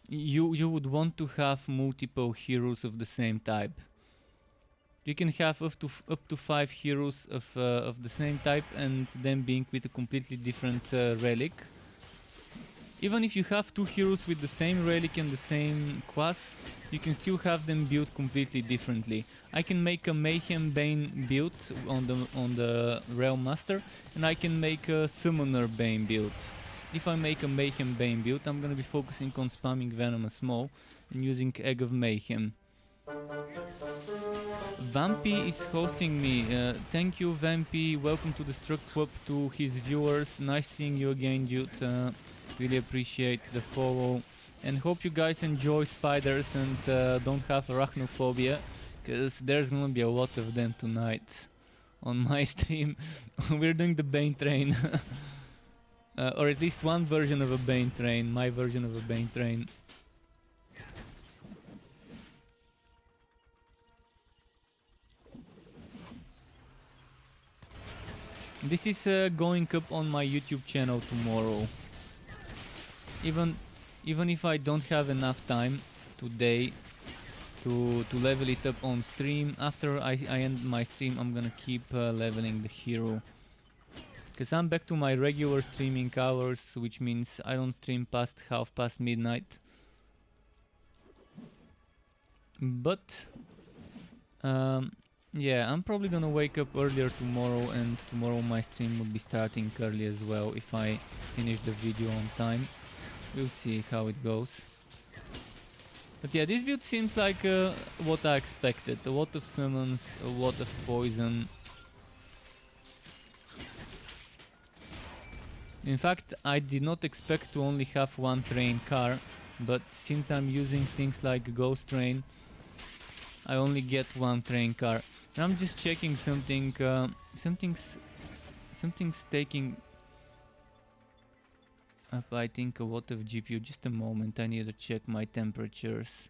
you would want to have multiple heroes of the same type. You can have up to 5 heroes of the same type and them being with a completely different relic. Even if you have 2 heroes with the same relic and the same class, you can still have them built completely differently. I can make a Mayhem Bane build on the Realm Master, and I can make a Summoner Bane build. If I make a Mayhem Bane build, I'm gonna be focusing on spamming Venomous Maw and using Egg of Mayhem. Vampy is hosting me. Thank you, Vampy. Welcome to the Struck Pub, to his viewers. Nice seeing you again, dude. Really appreciate the follow. And hope you guys enjoy spiders and don't have arachnophobia, because there's gonna be a lot of them tonight on my stream. We're doing the Bane train. Or at least one version of a Bane train, my version of a Bane train. This is going up on my YouTube channel tomorrow. Even if I don't have enough time today to level it up on stream, after I end my stream I'm gonna keep leveling the hero. Because I'm back to my regular streaming hours, which means I don't stream past midnight. But yeah, I'm probably gonna wake up earlier tomorrow, and tomorrow my stream will be starting early as well if I finish the video on time. We'll see how it goes. But yeah, this build seems like what I expected. A lot of summons, a lot of poison. In fact, I did not expect to only have 1 train car, but since I'm using things like Ghost Train, I only get 1 train car. And I'm just checking something. Something's taking up, I think, a lot of GPU. Just a moment, I need to check my temperatures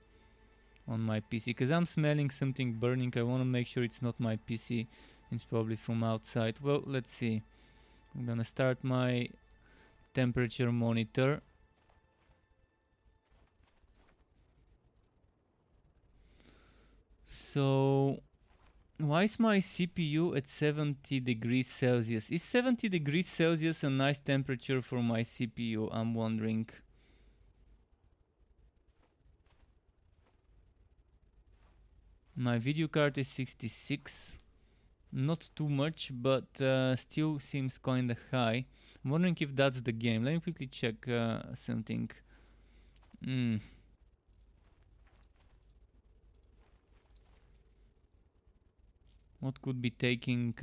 on my PC, because I'm smelling something burning. I want to make sure it's not my PC. It's probably from outside. Well, let's see. I'm gonna start my temperature monitor. So Why is my CPU at 70 degrees Celsius? Is 70 degrees Celsius a nice temperature for my CPU? I'm wondering. My video card is 66. Not too much, but still seems kinda high. I'm wondering if that's the game. Let me quickly check something. What could be taking...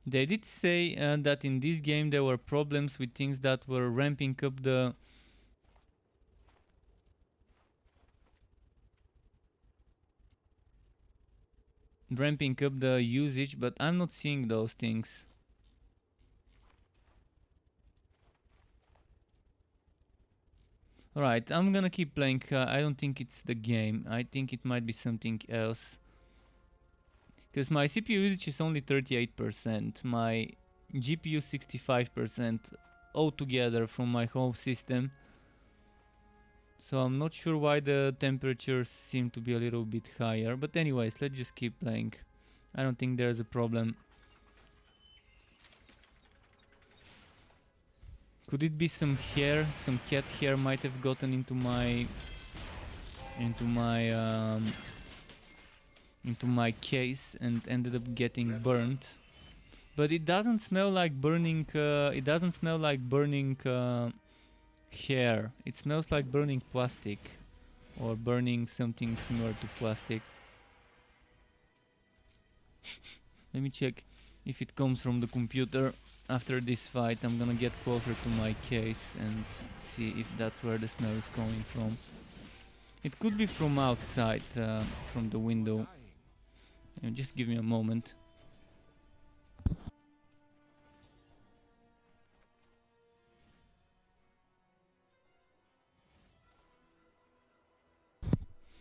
They did say that in this game there were problems with things that were ramping up the usage, but I'm not seeing those things. Alright, I'm gonna keep playing. I don't think it's the game. I think it might be something else. Because my CPU usage is only 38%, my GPU 65% altogether from my whole system. So I'm not sure why the temperatures seem to be a little bit higher. But anyways, let's just keep playing. I don't think there's a problem. Could it be some hair? Some cat hair might have gotten into my case and ended up getting burnt. But it doesn't smell like burning. It doesn't smell like burning hair. It smells like burning plastic, or burning something similar to plastic. Let me check if it comes from the computer. After this fight, I'm gonna get closer to my case and see if that's where the smell is coming from. It could be from outside, from the window. Just give me a moment.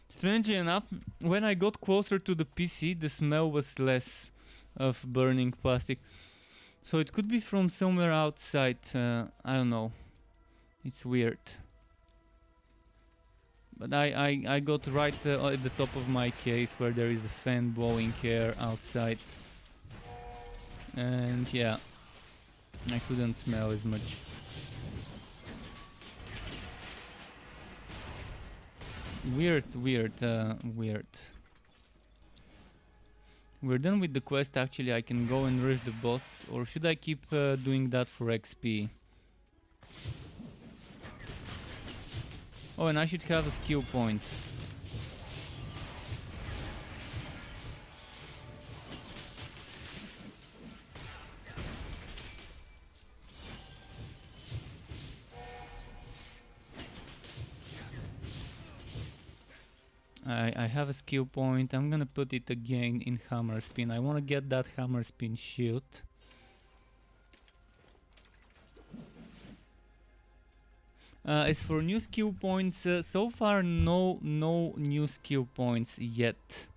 Strangely enough, when I got closer to the PC, the smell was less of burning plastic. So it could be from somewhere outside, I don't know. It's weird. But I got right at the top of my case where there is a fan blowing air outside. And yeah, I couldn't smell as much. Weird. We're done with the quest. Actually, I can go and rush the boss, or should I keep doing that for XP? Oh, and I should have a skill point. I have a skill point. I'm gonna put it again in hammer spin. I wanna get that hammer spin shield. As for new skill points, so far no new skill points yet.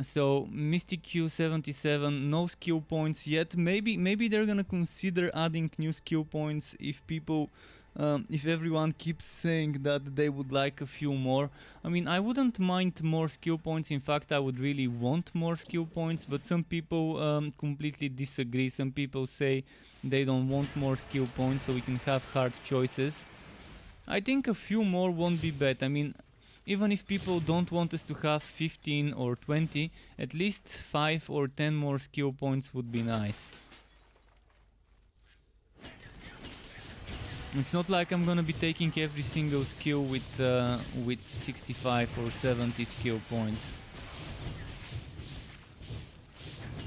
So Mystic Q77, no skill points yet. Maybe they're gonna consider adding new skill points if people, if everyone keeps saying that they would like a few more. I mean, I wouldn't mind more skill points. In fact, I would really want more skill points. But some people completely disagree. Some people say they don't want more skill points, so we can have hard choices. I think a few more won't be bad. I mean, even if people don't want us to have 15 or 20, at least 5 or 10 more skill points would be nice. It's not like I'm gonna be taking every single skill with 65 or 70 skill points.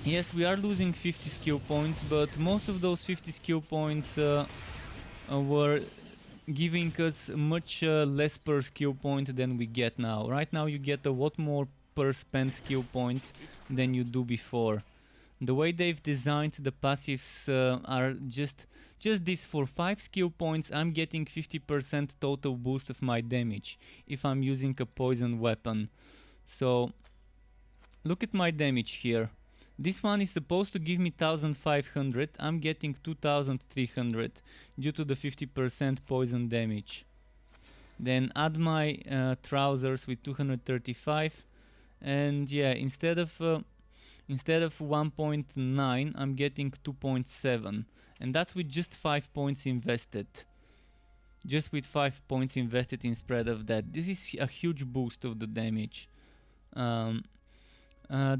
Yes, we are losing 50 skill points, but most of those 50 skill points were giving us much less per skill point than we get now. Right now you get a lot more per spent skill point than you do before. The way they've designed the passives are just this. For 5 skill points I'm getting 50% total boost of my damage if I'm using a poison weapon. So look at my damage here. This one is supposed to give me 1500, I'm getting 2300 due to the 50% poison damage. Then add my trousers with 235, and yeah, instead of 1.9 I'm getting 2.7, and that's with just 5 points invested. Just with 5 points invested instead of that. This is a huge boost of the damage.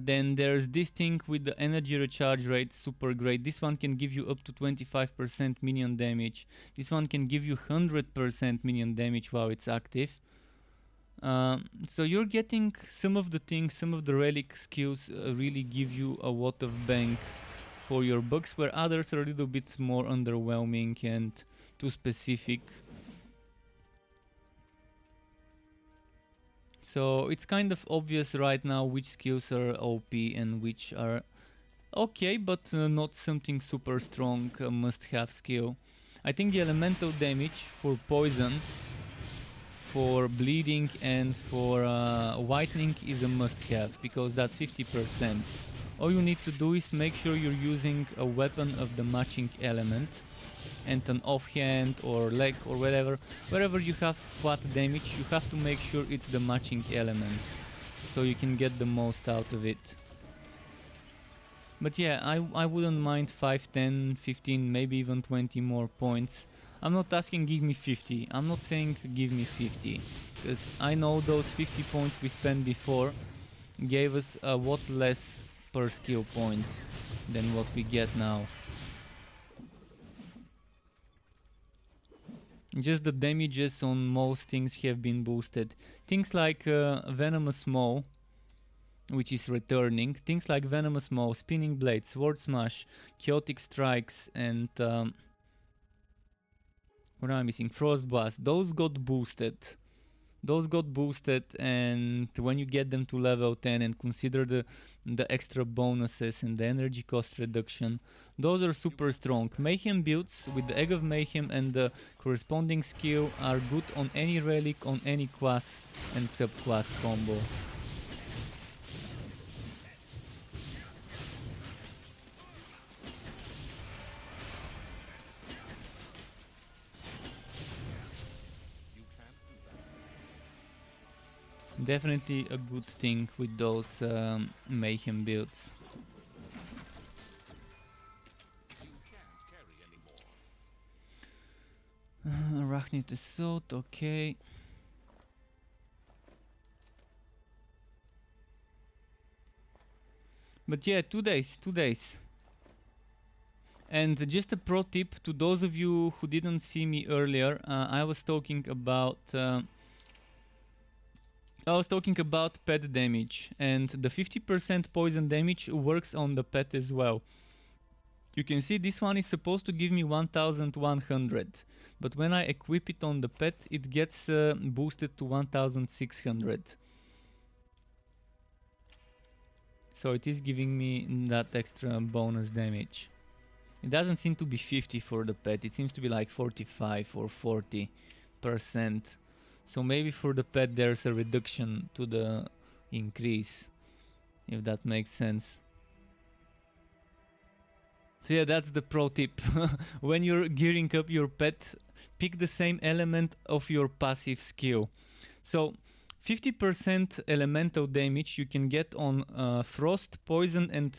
Then there's this thing with the energy recharge rate, super great. This one can give you up to 25% minion damage. This one can give you 100% minion damage while it's active. So you're getting some of the things, some of the relic skills really give you a lot of bang for your bucks, where others are a little bit more underwhelming and too specific. So it's kind of obvious right now which skills are OP and which are okay, but not something super strong, must-have skill. I think the elemental damage for poison, for bleeding and for whitening is a must-have, because that's 50%. All you need to do is make sure you're using a weapon of the matching element, and an offhand or leg or whatever, wherever you have flat damage, you have to make sure it's the matching element, so you can get the most out of it. But yeah, I wouldn't mind 5, 10, 15, maybe even 20 more points. I'm not asking give me 50, I'm not saying give me 50, because I know those 50 points we spent before gave us a lot less per skill point than what we get now. Just the damages on most things have been boosted. Things like Venomous Maw, which is returning. Things like Venomous Maw, Spinning Blade, Sword Smash, Chaotic Strikes, and what am I missing? Frost Blast. Those got boosted. Those got boosted, and when you get them to level 10 and consider the extra bonuses and the energy cost reduction, those are super strong. Mayhem builds with the Egg of Mayhem and the corresponding skill are good on any relic, on any class and subclass combo. Definitely a good thing with those Mayhem builds. Arachnid Assault, okay. But yeah, 2 days, 2 days. And just a pro tip to those of you who didn't see me earlier, I was talking about pet damage, and the 50% poison damage works on the pet as well. You can see this one is supposed to give me 1100, but when I equip it on the pet, it gets boosted to 1600. So it is giving me that extra bonus damage. It doesn't seem to be 50 for the pet, it seems to be like 45 or 40%. So maybe for the pet there's a reduction to the increase, if that makes sense. So yeah, that's the pro tip. When you're gearing up your pet, pick the same element of your passive skill. So 50% elemental damage you can get on frost, poison, and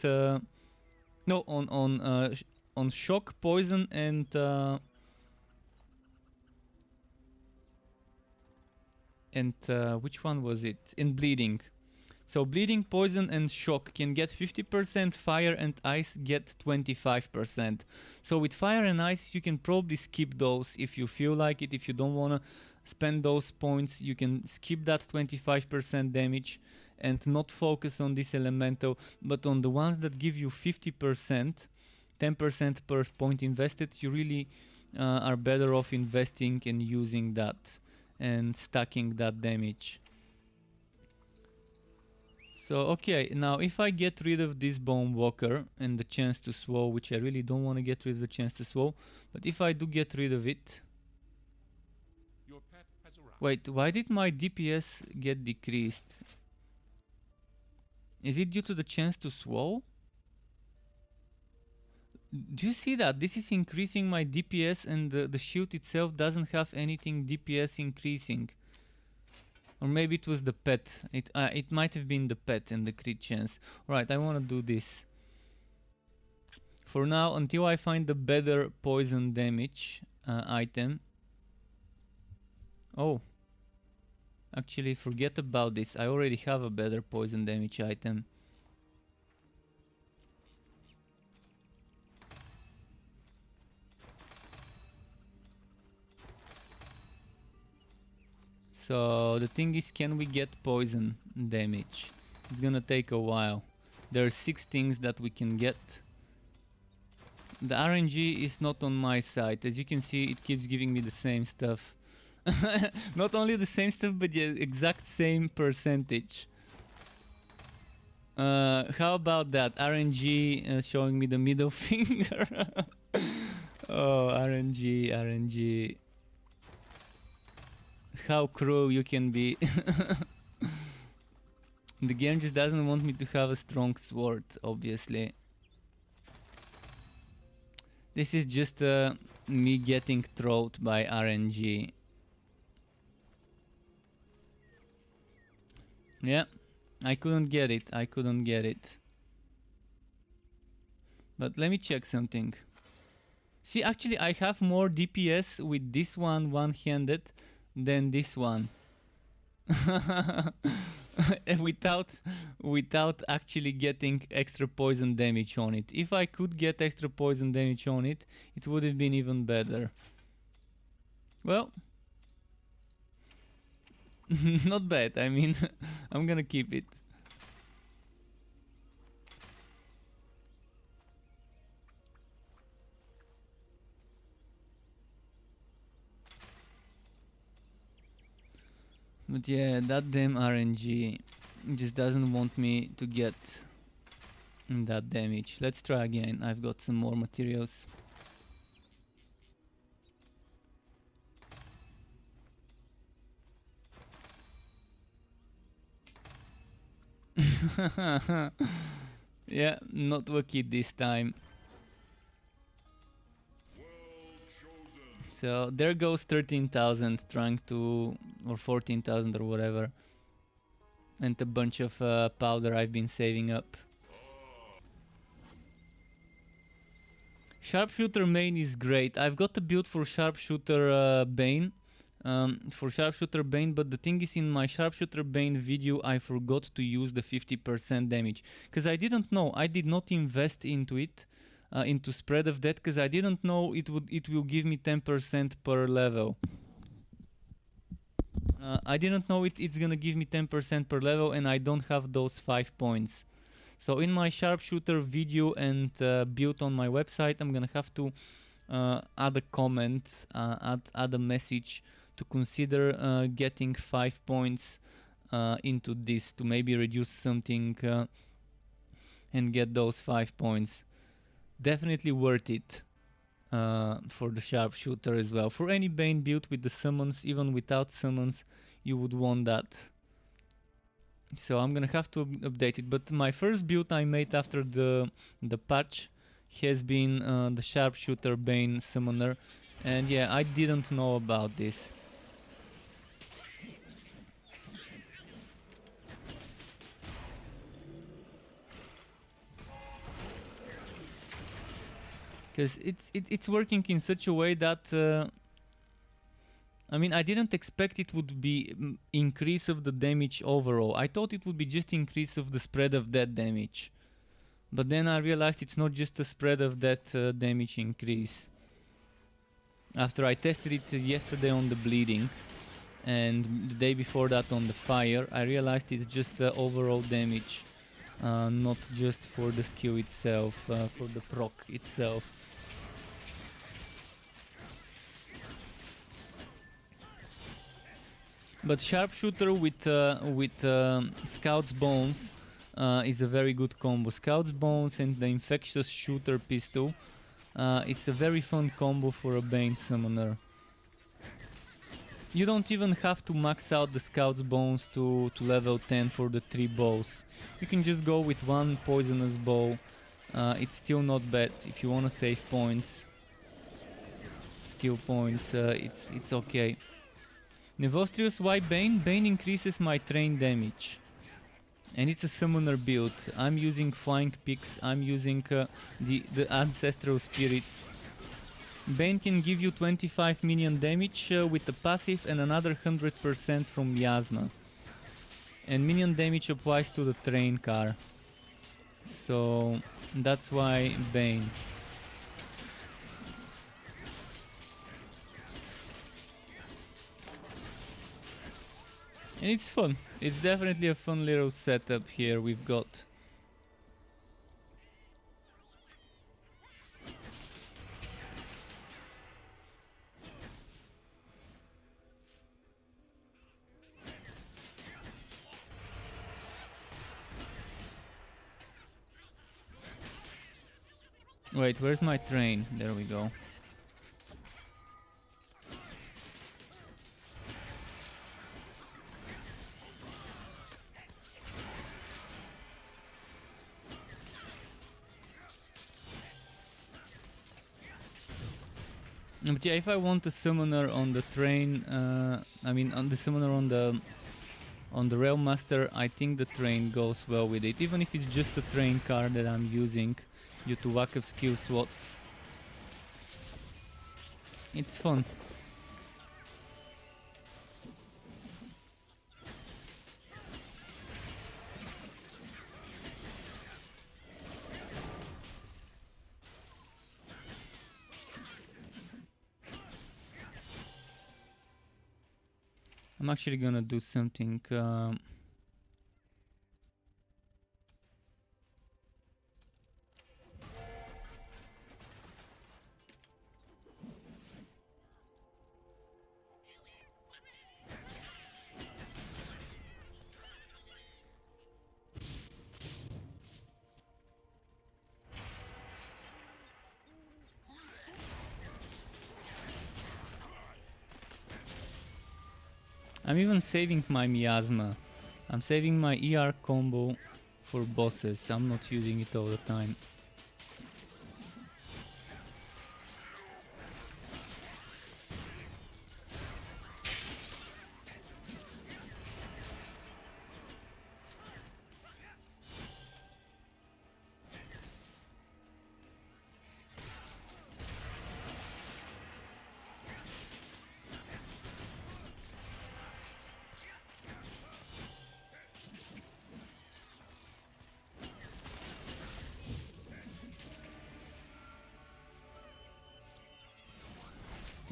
on shock, poison, and which one was it? In bleeding. So bleeding, poison, and shock can get 50%, fire and ice get 25%. So with fire and ice you can probably skip those if you feel like it. If you don't wanna spend those points, you can skip that 25% damage and not focus on this elemental, but on the ones that give you 50%, 10% per point invested, you really are better off investing and using that and stacking that damage. So okay, now if I get rid of this Bone Walker and the chance to swow, which I really don't want to get rid of the chance to swow, but if I do get rid of it... Your pet has arrived. Wait, why did my DPS get decreased? Is it due to the chance to swow? Do you see that? This is increasing my DPS and the shield itself doesn't have anything DPS increasing. Or maybe it was the pet. It might have been the pet and the crit chance. Right, I want to do this. For now, until I find the better poison damage item. Oh. Actually, forget about this. I already have a better poison damage item. So the thing is, can we get poison damage? It's gonna take a while. There are 6 things that we can get. The RNG is not on my side. As you can see, it keeps giving me the same stuff. Not only the same stuff, but the exact same percentage. How about that? RNG showing me the middle finger. Oh, RNG, RNG. How cruel you can be. The game just doesn't want me to have a strong sword, obviously. This is just me getting trolled by RNG. Yeah, I couldn't get it. I couldn't get it. But let me check something. See, actually I have more DPS with this one one-handed than this one. without actually getting extra poison damage on it. If I could get extra poison damage on it, it would have been even better. Well, not bad. I mean, I'm gonna keep it. But yeah, that damn RNG just doesn't want me to get that damage. Let's try again. I've got some more materials. Yeah, not lucky this time. So there goes 13,000 trying to, or 14,000 or whatever, and a bunch of powder I've been saving up. Sharpshooter main is great. I've got a build for Sharpshooter Bane. For Sharpshooter Bane, but the thing is, in my Sharpshooter Bane video I forgot to use the 50% damage. Because I didn't know, I did not invest into it, into spread of that, because I didn't know it will give me 10% per level. I didn't know it's gonna give me 10% per level, and I don't have those 5 points. So in my Sharpshooter video and build on my website, I'm gonna have to add a comment, add a message to consider getting 5 points into this, to maybe reduce something and get those 5 points. Definitely worth it for the Sharpshooter as well. For any Bane build with the summons, even without summons, you would want that. So I'm gonna have to update it. But my first build I made after the patch has been the Sharpshooter Bane Summoner, and yeah, I didn't know about this. Because it's working in such a way that I mean, I didn't expect it would be increase of the damage overall. I thought it would be just increase of the spread of that damage. But then I realized it's not just a spread of that damage increase. After I tested it yesterday on the bleeding and the day before that on the fire, I realized it's just the overall damage, not just for the skill itself, for the proc itself. But Sharpshooter with Scout's Bones is a very good combo. Scout's Bones and the Infectious Shooter Pistol. It's a very fun combo for a Bane Summoner. You don't even have to max out the Scout's Bones to level 10 for the 3 bows. You can just go with one Poisonous Bow, it's still not bad if you want to save points, skill points. It's okay. Nevostrius, why Bane? Bane increases my train damage. And it's a summoner build. I'm using flying picks, I'm using the ancestral spirits. Bane can give you 25 minion damage with a passive and another 100% from miasma. And minion damage applies to the train car. So that's why Bane. And it's fun. It's definitely a fun little setup here we've got. Wait, where's my train? There we go. But yeah, if I want a summoner on the train, I mean on the summoner on the Realm Master, I think the train goes well with it, even if it's just a train card that I'm using due to lack of skill slots. It's fun. I'm actually gonna do something. I'm even saving my miasma. I'm saving my ER combo for bosses. I'm not using it all the time.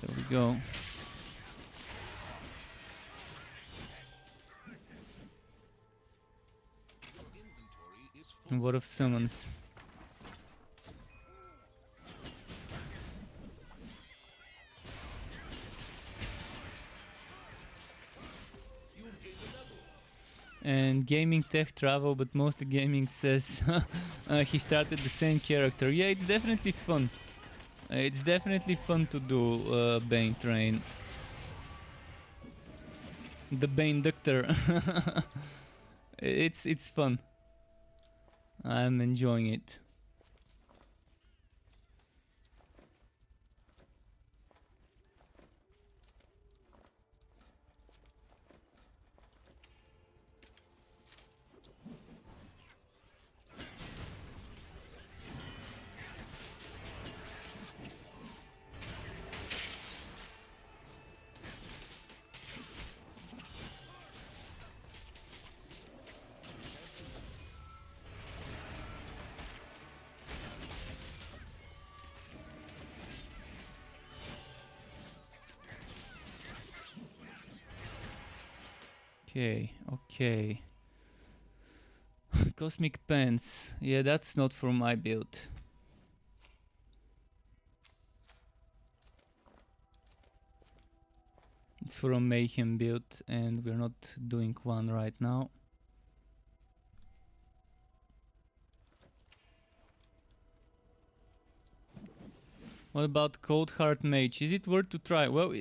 There we go. And what of summons? And gaming tech travel, but mostly gaming says he started the same character. Yeah, it's definitely fun. It's definitely fun to do Bane train. The Bane Doctor. It's fun. I'm enjoying it. Okay, okay. Cosmic Pants. Yeah, that's not for my build. It's for a Mayhem build, and we're not doing one right now. What about Cold Heart Mage? Is it worth to try? Well,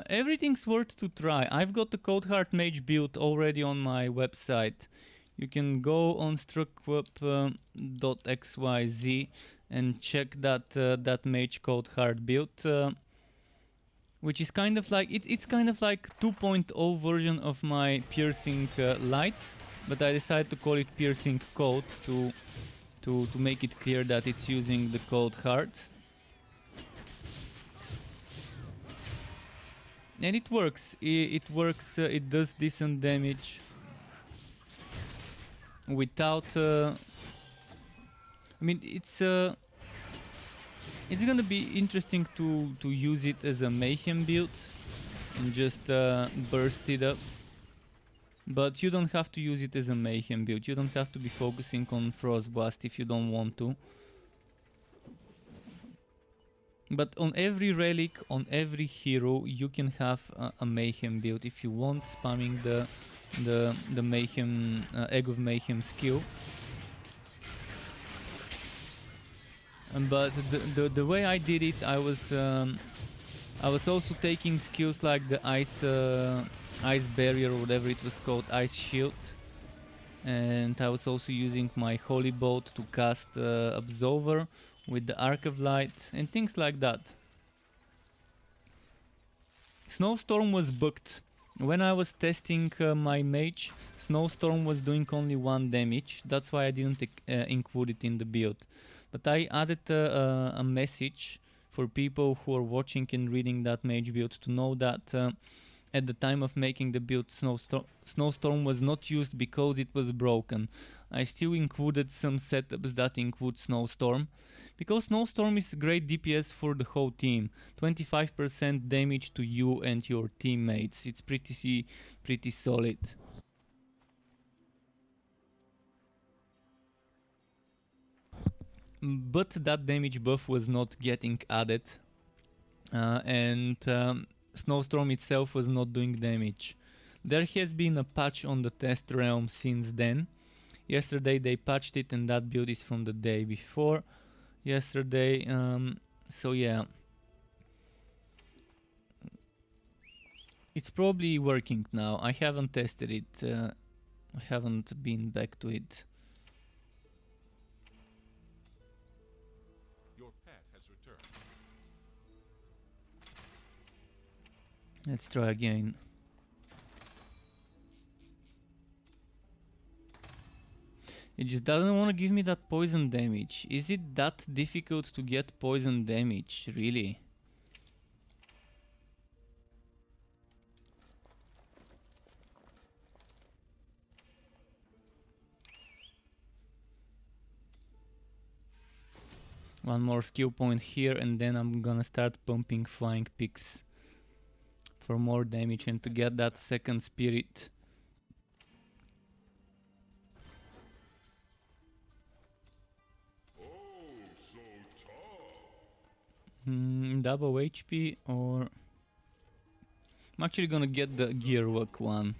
everything's worth to try. I've got the Cold Heart Mage build already on my website. you can go on struckweb.xyz and check that mage code hard build, which is kind of like it's kind of like 2.0 version of my piercing light, but I decided to call it piercing code to make it clear that it's using the code hard. And it works. It works. It does decent damage without. I mean, it's gonna be interesting to use it as a mayhem build and just burst it up. But you don't have to use it as a mayhem build. You don't have to be focusing on Frostblast if you don't want to. But on every relic, on every hero, you can have a mayhem build if you want, spamming the mayhem egg of mayhem skill. But the way I did it, I was also taking skills like the ice barrier or whatever it was called, ice shield, and I was also using my holy bolt to cast Absolver with the Arc of Light and things like that. Snowstorm was bugged. When I was testing my mage, Snowstorm was doing only 1 damage. That's why I didn't include it in the build. But I added a message for people who are watching and reading that mage build to know that at the time of making the build, Snowstorm was not used because it was broken. I still included some setups that include Snowstorm, because Snowstorm is great DPS for the whole team. 25% damage to you and your teammates. It's pretty solid. But that damage buff was not getting added, and Snowstorm itself was not doing damage. There has been a patch on the test realm since then. Yesterday they patched it, and that build is from the day before yesterday, so yeah, it's probably working now. I haven't tested it, I haven't been back to it. Your pet has returned. Let's try again. It just doesn't want to give me that poison damage. Is it that difficult to get poison damage, really? One more skill point here, and then I'm gonna start pumping flying picks for more damage and to get that second spirit. Double HP, or I'm actually gonna get the gearwork one.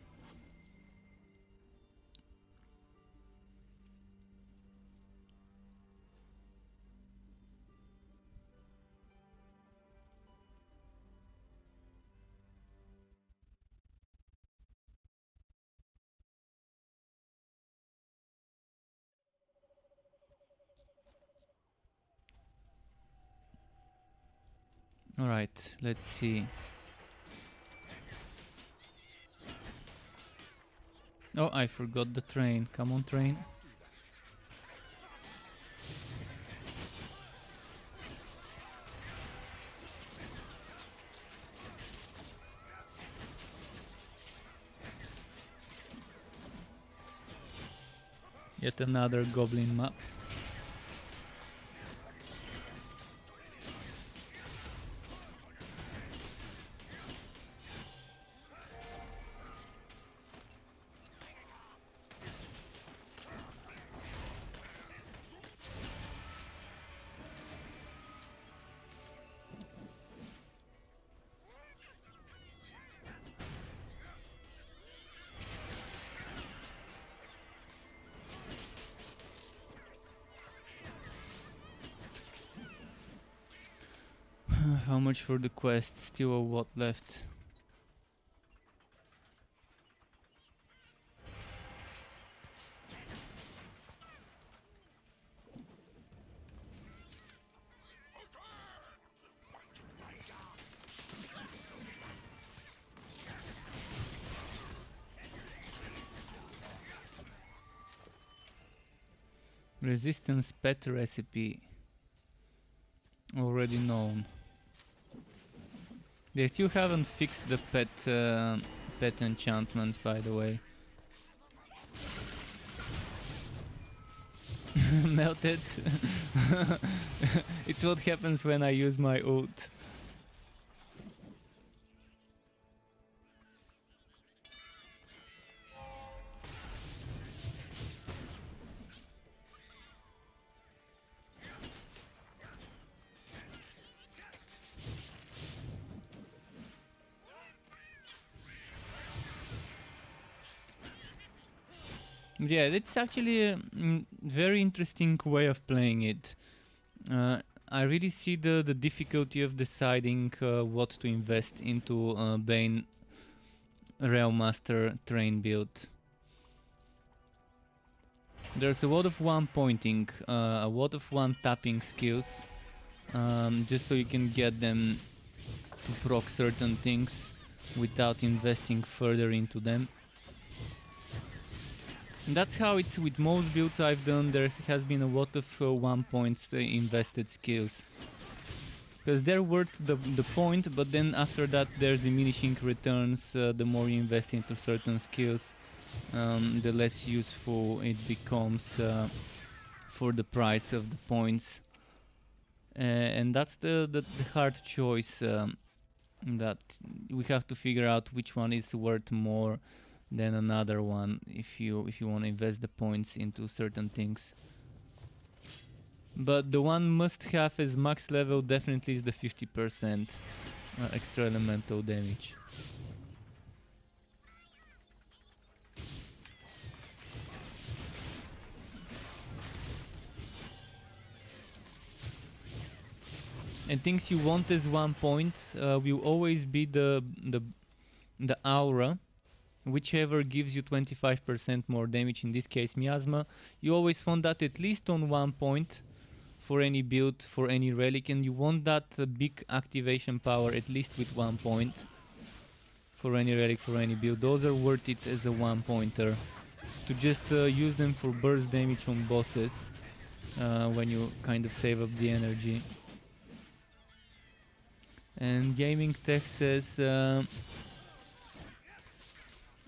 Alright, let's see. Oh, I forgot the train. Come on, train. Yet another goblin map. How much for the quest? Still a what left? Resistance pet recipe. Already known. They still haven't fixed the pet enchantments, by the way. Melted. It's what happens when I use my ult. Yeah, it's actually a very interesting way of playing it. I really see the difficulty of deciding what to invest into Bane Realm Master train build. There's a lot of one pointing, a lot of one tapping skills, just so you can get them to proc certain things without investing further into them. And that's how it's with most builds I've done. There has been a lot of 1 points invested skills. Because they're worth the point, but then after that there's diminishing returns. The more you invest into certain skills, the less useful it becomes for the price of the points. And that's the hard choice that we have to figure out which one is worth more than another one if you want to invest the points into certain things. But the one must have as max level definitely is the 50% extra elemental damage. And things you want as 1 point will always be the aura, whichever gives you 25% more damage, in this case miasma. You always want that at least on 1 point for any build, for any relic, and you want that big activation power at least with 1 point for any relic, for any build. Those are worth it as a 1 pointer to just use them for burst damage on bosses when you kind of save up the energy. And Gaming Tech says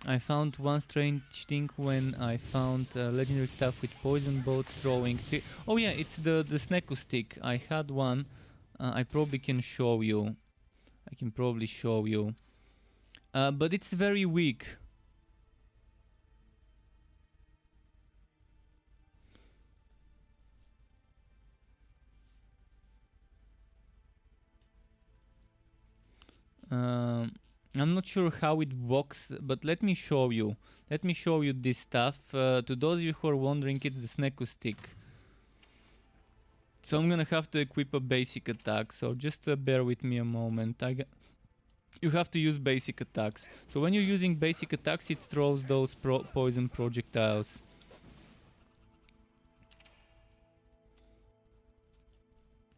I found one strange thing when I found legendary stuff with poison bolts throwing. Oh yeah, it's the Snecko stick. I had one. I probably can show you. I can probably show you. But it's very weak. I'm not sure how it works, but let me show you. Let me show you this stuff. To those of you who are wondering, it's the Snecko stick. So I'm gonna have to equip a basic attack, so just bear with me a moment. You have to use basic attacks. So when you're using basic attacks, it throws those poison projectiles.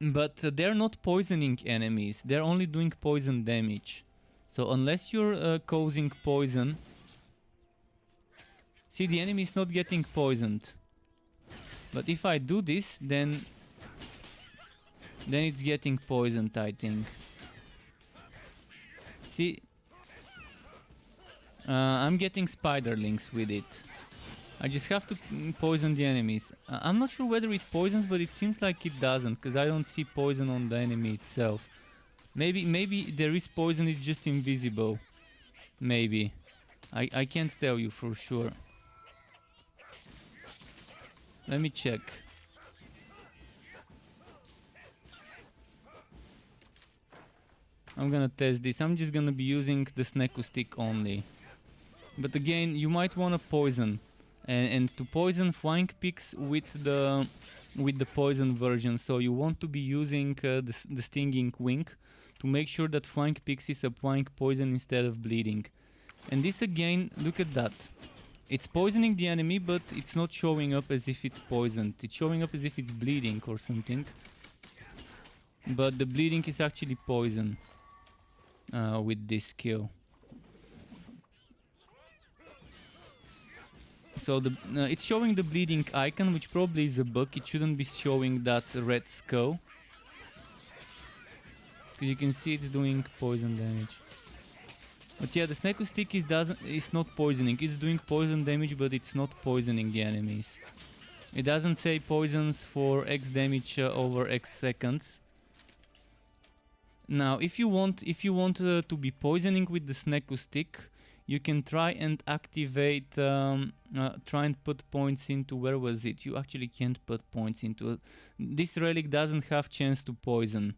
But they're not poisoning enemies, they're only doing poison damage. So unless you're causing poison... See, the enemy is not getting poisoned. But if I do this, then it's getting poisoned, I think. See, I'm getting spiderlings with it. I just have to poison the enemies. I'm not sure whether it poisons, but it seems like it doesn't, because I don't see poison on the enemy itself. Maybe there is poison, it's just invisible. Maybe. I can't tell you for sure. Let me check. I'm gonna test this. I'm just gonna be using the Snecko stick only. But again, you might want to poison. And to poison, flying picks with the poison version. So you want to be using the stinging wing to make sure that flying picks is applying poison instead of bleeding. And this again, look at that. It's poisoning the enemy, but it's not showing up as if it's poisoned. It's showing up as if it's bleeding or something. But the bleeding is actually poison with this skill. So it's showing the bleeding icon, which probably is a bug. It shouldn't be showing that red skull. Because you can see it's doing poison damage. But yeah, the snake stick is not poisoning. It's doing poison damage, but it's not poisoning the enemies. It doesn't say poisons for X damage over X seconds. Now, if you want to be poisoning with the snake stick, you can try and activate, try and put points into, where was it? You actually can't put points into. This relic doesn't have chance to poison.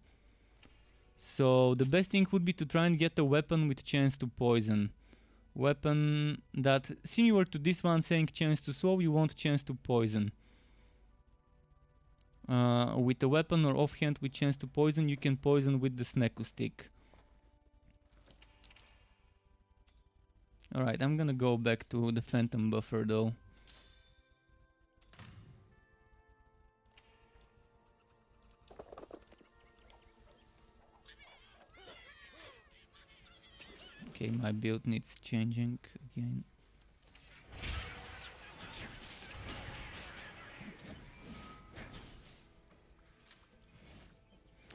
So the best thing would be to try and get a weapon with chance to poison. Weapon that, similar to this one saying chance to slow, you want chance to poison. With a weapon or offhand with chance to poison, you can poison with the snake stick. Alright, I'm gonna go back to the phantom buffer though. Okay, my build needs changing again.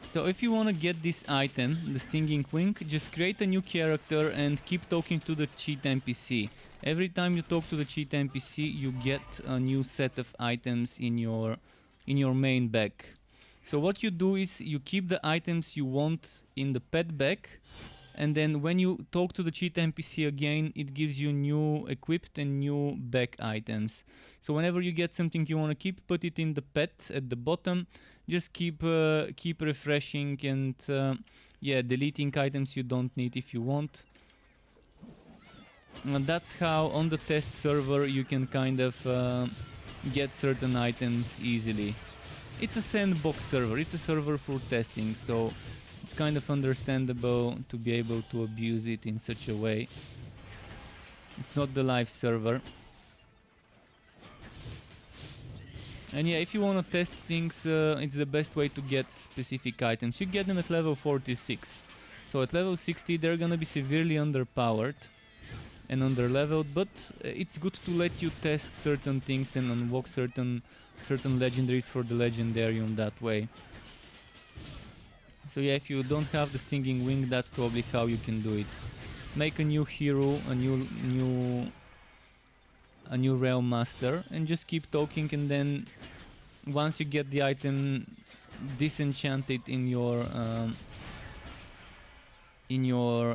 So if you want to get this item, the Stinging Wing, just create a new character and keep talking to the cheat NPC. Every time you talk to the cheat NPC, you get a new set of items in your main bag. So what you do is you keep the items you want in the pet bag, and then when you talk to the cheat NPC again, it gives you new equipped and new bag items. So whenever you get something you want to keep, put it in the pet at the bottom. Just keep refreshing and yeah, deleting items you don't need if you want. And that's how on the test server you can kind of get certain items easily. It's a sandbox server, it's a server for testing, so it's kind of understandable to be able to abuse it in such a way. It's not the live server. And yeah, if you want to test things, it's the best way to get specific items. You get them at level 46. So at level 60 they're gonna be severely underpowered and underleveled, but it's good to let you test certain things and unlock certain legendaries for the legendarium that way. So yeah, if you don't have the Stinging Wing, that's probably how you can do it. Make a new hero, a new realm master, and just keep talking, and then once you get the item, disenchant it in your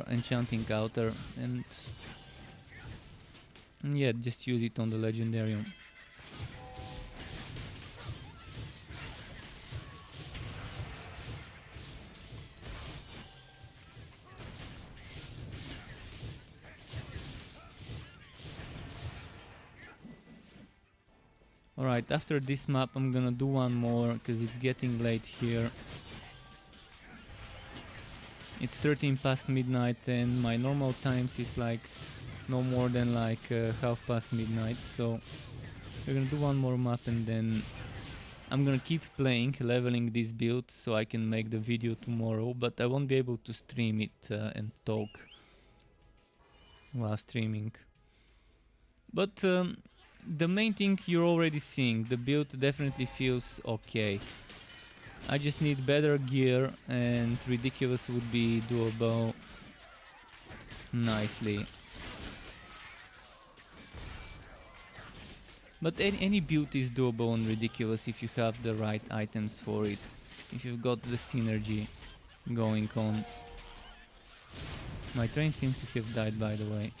enchanting altar, and yeah, just use it on the legendarium. Alright, after this map I'm gonna do one more, because it's getting late here. It's 13 past midnight and my normal times is like no more than like half past midnight, so we're gonna do one more map and then I'm gonna keep playing, leveling this build so I can make the video tomorrow, but I won't be able to stream it and talk while streaming. But the main thing you're already seeing, the build definitely feels okay. I just need better gear and ridiculous would be doable nicely. But any build is doable on ridiculous if you have the right items for it. If you've got the synergy going on. My train seems to have died, by the way.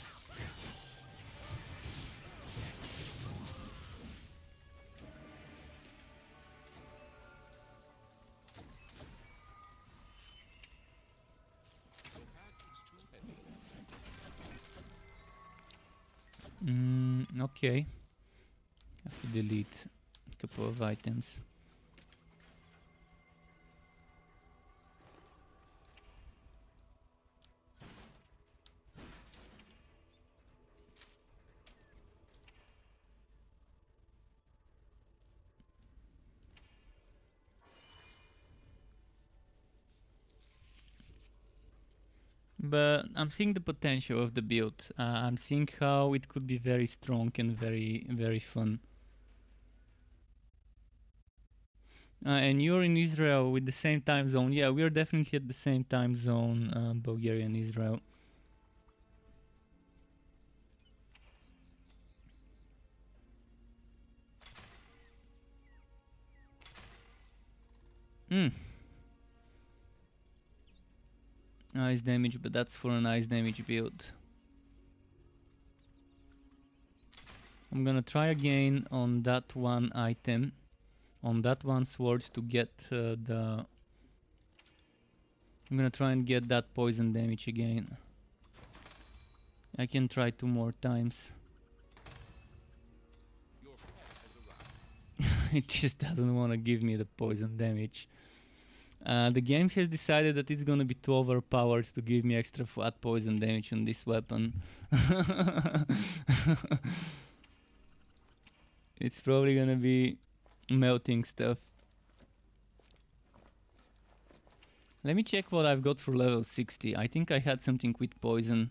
Okay. Have to delete a couple of items. But I'm seeing the potential of the build. I'm seeing how it could be very strong and very, very fun. And you're in Israel with the same time zone. Yeah, we are definitely at the same time zone, Bulgaria and Israel. Ice damage, but that's for an ice damage build. I'm gonna try again on that one item, on that one sword to get the... I'm gonna try and get that poison damage again. I can try 2 more times. Your pet has arrived. It just doesn't want to give me the poison damage. The game has decided that it's gonna be too overpowered to give me extra flat poison damage on this weapon. It's probably gonna be melting stuff. Let me check what I've got for level 60. I think I had something with poison.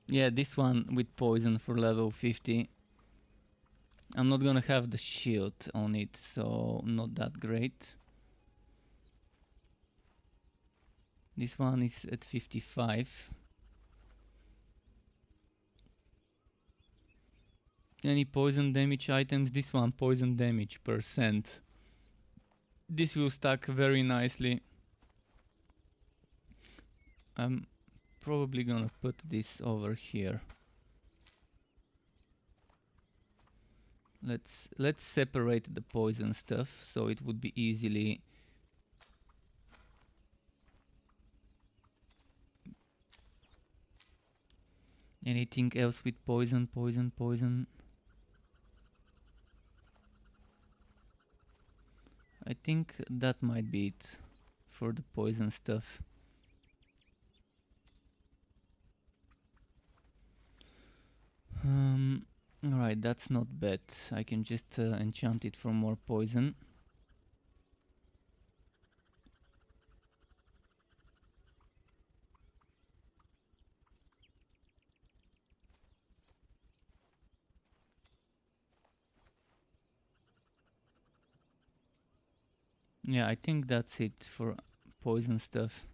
Yeah, this one with poison for level 50. I'm not gonna have the shield on it, so not that great. This one is at 55. Any poison damage items? This one, poison damage %. This will stack very nicely. I'm probably gonna put this over here. Let's separate the poison stuff so it would be easily... Anything else with poison, poison, poison? I think that might be it for the poison stuff. Alright, that's not bad. I can just enchant it for more poison. Yeah, I think that's it for poison stuff.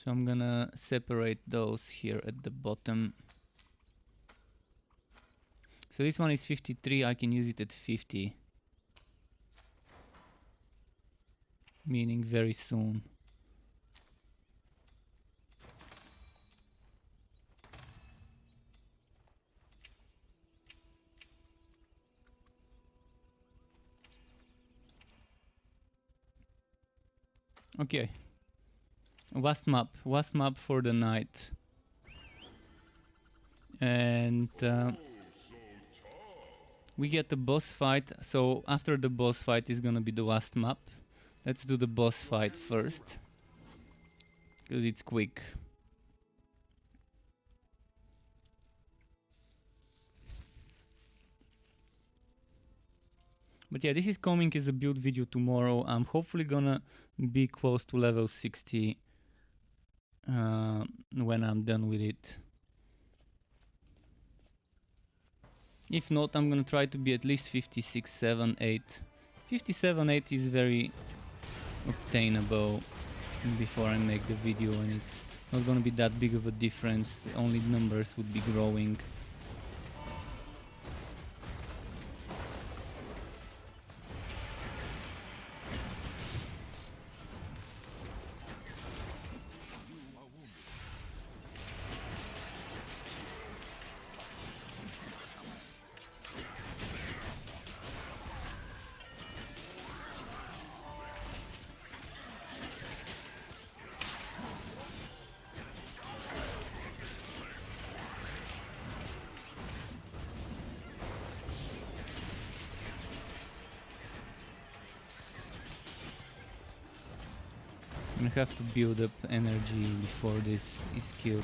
So I'm gonna separate those here at the bottom. So this one is 53, I can use it at 50. Meaning very soon. Okay. Last map for the night. And we get the boss fight, so after the boss fight is gonna be the last map. Let's do the boss fight first, because it's quick. But yeah, this is coming as a build video tomorrow. I'm hopefully gonna be close to level 60 when I'm done with it. If not, I'm gonna try to be at least 56, 7, 8. 57, 8 is very obtainable before I make the video, and it's not gonna be that big of a difference. Only numbers would be growing. I have to build up energy before this is killed.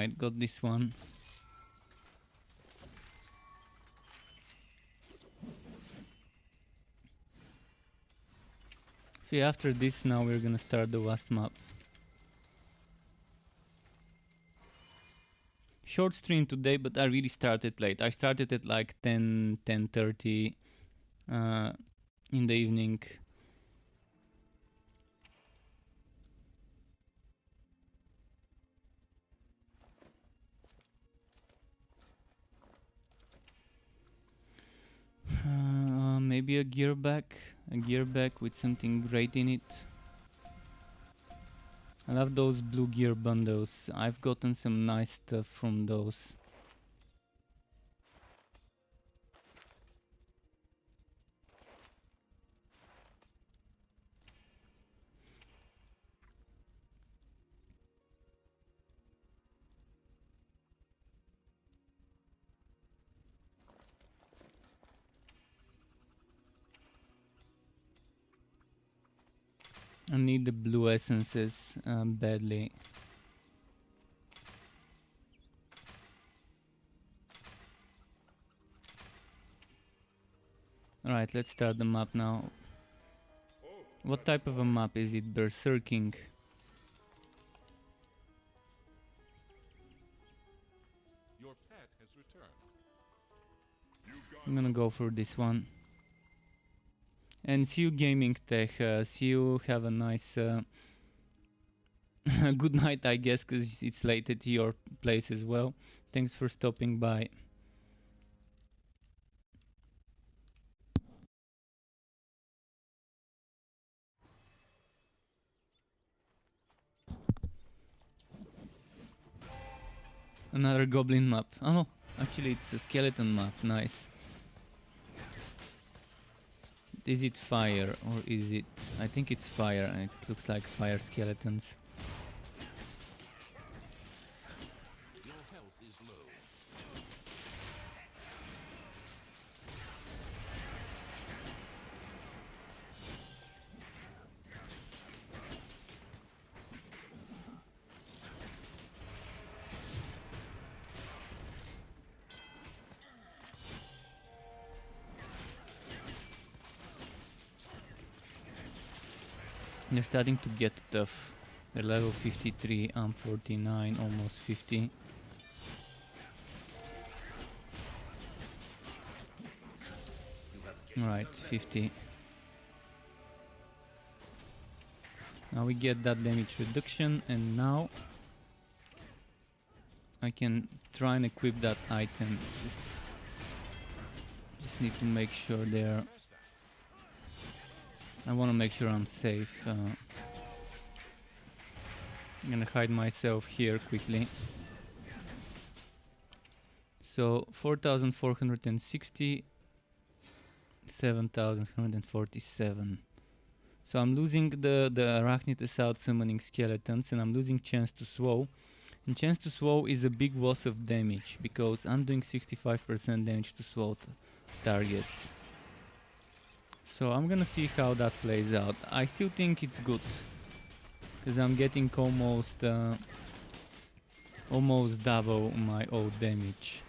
Alright, got this one. So yeah, after this now we're gonna start the last map. Short stream today, but I really started late. I started at like 10:30 in the evening. Maybe a gear back with something great in it. I love those blue gear bundles. I've gotten some nice stuff from those. I need the blue essences badly. Alright, let's start the map now. What type of a map is it? Berserking. Your pet has returned. I'm gonna go for this one. And see you, Gaming Tech. See you. Have a nice good night, I guess, because it's late at your place as well. Thanks for stopping by. Another goblin map. Oh no, actually it's a skeleton map. Nice. Is it fire or is it... I think it's fire, and it looks like fire skeletons. Your health is low. They're starting to get tough. They're level 53, I'm 49, almost 50. Alright, 50. Now we get that damage reduction, and now I can try and equip that item. Just need to make sure they're... I want to make sure I'm safe. I'm gonna hide myself here quickly. So 4,460, 7,147. So I'm losing the Arachnid Assault summoning skeletons, and I'm losing Chance to Swow. And Chance to Swow is a big loss of damage, because I'm doing 65% damage to Swow targets. So I'm gonna see how that plays out. I still think it's good, because I'm getting almost double my old damage.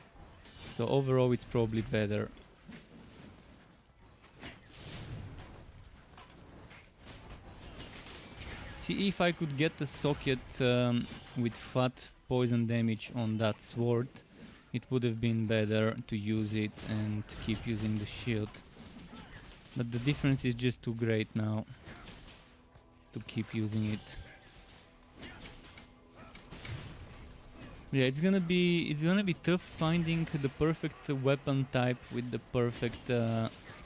So overall it's probably better. See, if I could get a socket with fat poison damage on that sword, it would have been better to use it and keep using the shield. But the difference is just too great now to keep using it. Yeah, it's gonna be tough finding the perfect weapon type with the perfect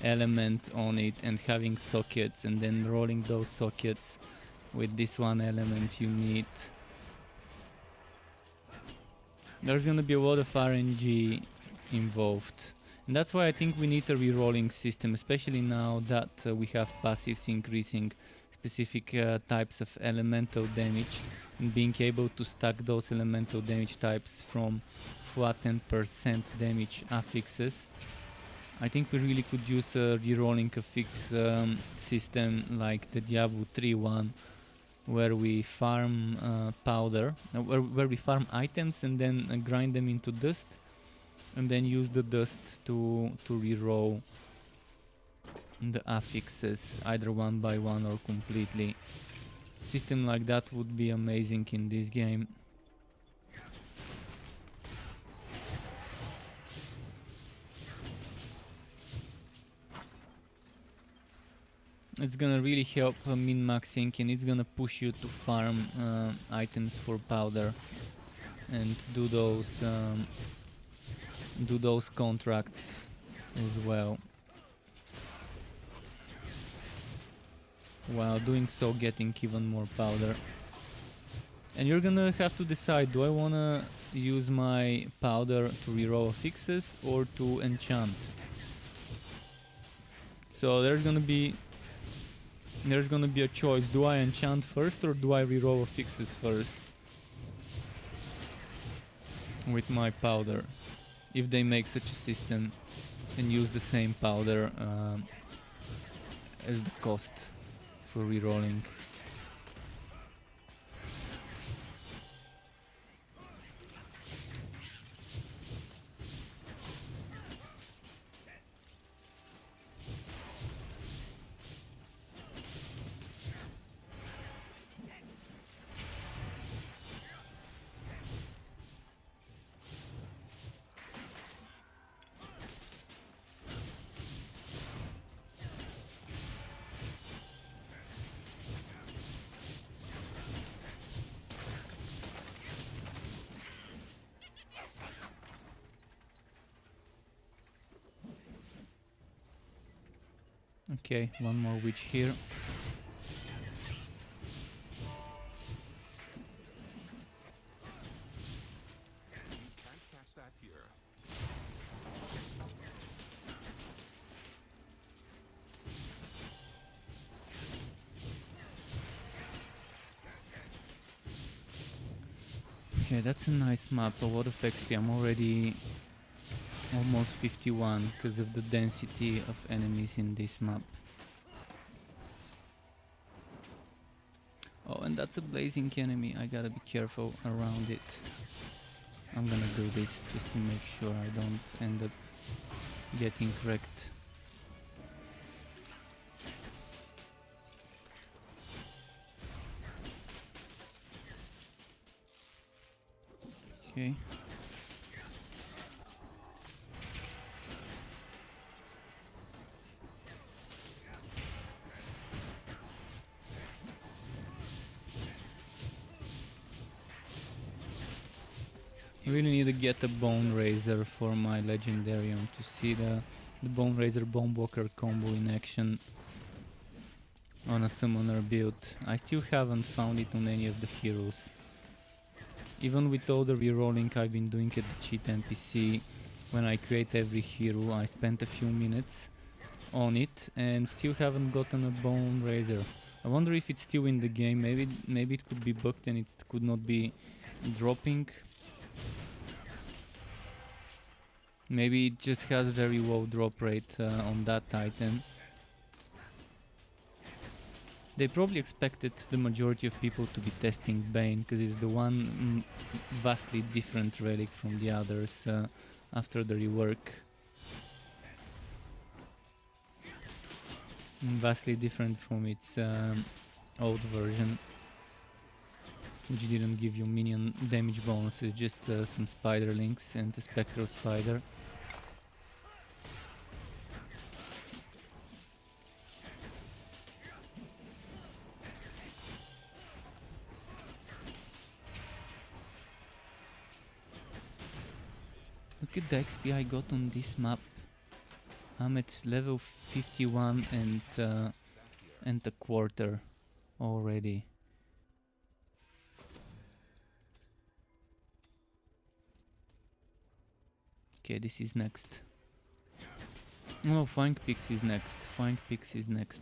element on it, and having sockets, and then rolling those sockets with this one element you need. There's gonna be a lot of RNG involved. And that's why I think we need a rerolling system, especially now that we have passives increasing specific types of elemental damage, and being able to stack those elemental damage types from flat 10% damage affixes. I think we really could use a rerolling affix system like the Diablo 3 one, where we farm powder, where we farm items and then grind them into dust, and then use the dust to reroll the affixes either one by one or completely. System like that would be amazing in this game. It's gonna really help min-maxing, and it's gonna push you to farm items for powder and do those contracts as well, while doing so getting even more powder. And you're gonna have to decide, do I wanna use my powder to reroll affixes or to enchant? So there's gonna be a choice. Do I enchant first or do I reroll affixes first with my powder, if they make such a system and use the same powder as the cost for rerolling? Okay, one more witch here. Can't cast that here. Okay, that's a nice map, a lot of XP. I'm already almost 51 because of the density of enemies in this map. Oh, and that's a blazing enemy. I gotta be careful around it. I'm gonna do this just to make sure I don't end up getting wrecked. Okay. I really need to get a Bone Razor for my Legendarium to see the Bone Razor Bonewalker combo in action on a summoner build. I still haven't found it on any of the heroes. Even with all the rerolling I've been doing at the cheat NPC, when I create every hero I spent a few minutes on it and still haven't gotten a Bone Razor. I wonder if it's still in the game. Maybe it could be bugged and it could not be dropping. Maybe it just has very low drop rate on that item. They probably expected the majority of people to be testing Bane, because it's the one vastly different relic from the others after the rework. Vastly different from its old version, which didn't give you minion damage bonuses, just some spiderlings and a spectral spider. Look at the XP I got on this map. I'm at level 51 and a quarter already. Okay, this is next. Oh, Flying Pix is next. Flying Pix is next.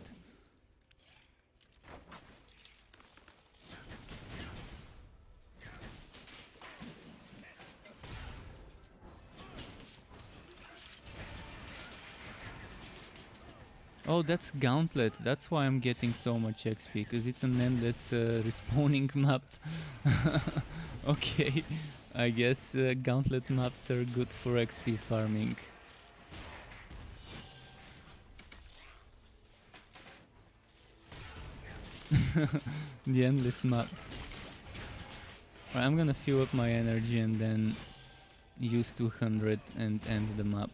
Oh, that's Gauntlet. That's why I'm getting so much XP, because it's an endless respawning map. Okay, I guess Gauntlet maps are good for XP farming. The endless map. Right, I'm gonna fuel up my energy and then use 200 and end the map.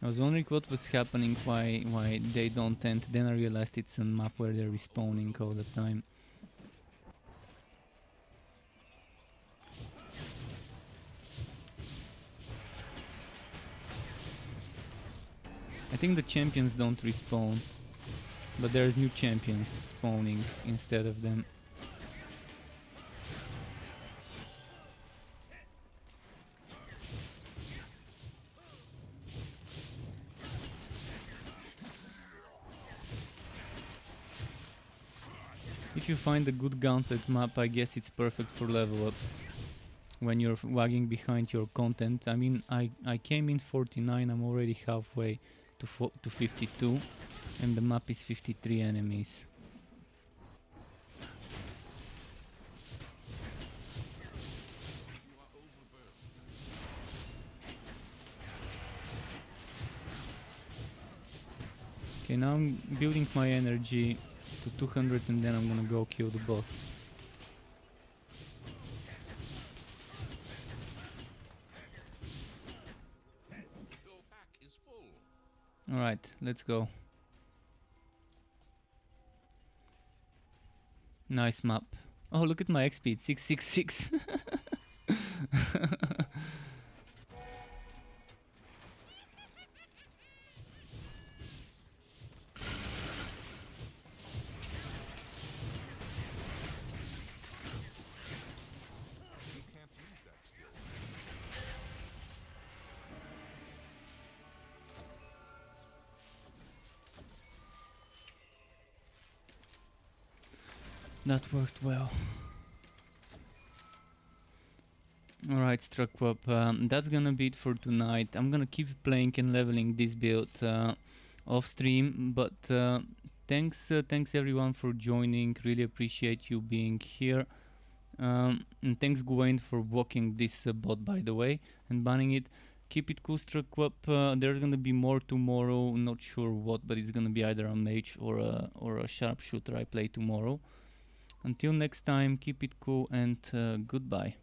I was wondering what was happening, why they don't end. Then I realized it's a map where they're respawning all the time. I think the champions don't respawn, but there's new champions spawning instead of them. If you find a good Gauntlet map, I guess it's perfect for level ups. When you're lagging behind your content. I mean, I came in 49, I'm already halfway to 52, and the map is 53 enemies. Okay, now I'm building my energy to 200 and then I'm gonna go kill the boss. Alright, let's go. Nice map. Oh, look at my XP, it's 666. That worked well. Alright, Struckwap, that's gonna be it for tonight. I'm gonna keep playing and leveling this build off stream, but thanks everyone for joining. Really appreciate you being here. And thanks Gwen for blocking this bot, by the way, and banning it. Keep it cool, Struckwap. There's gonna be more tomorrow, not sure what, but it's gonna be either a mage or a sharpshooter I play tomorrow. Until next time, keep it cool and goodbye.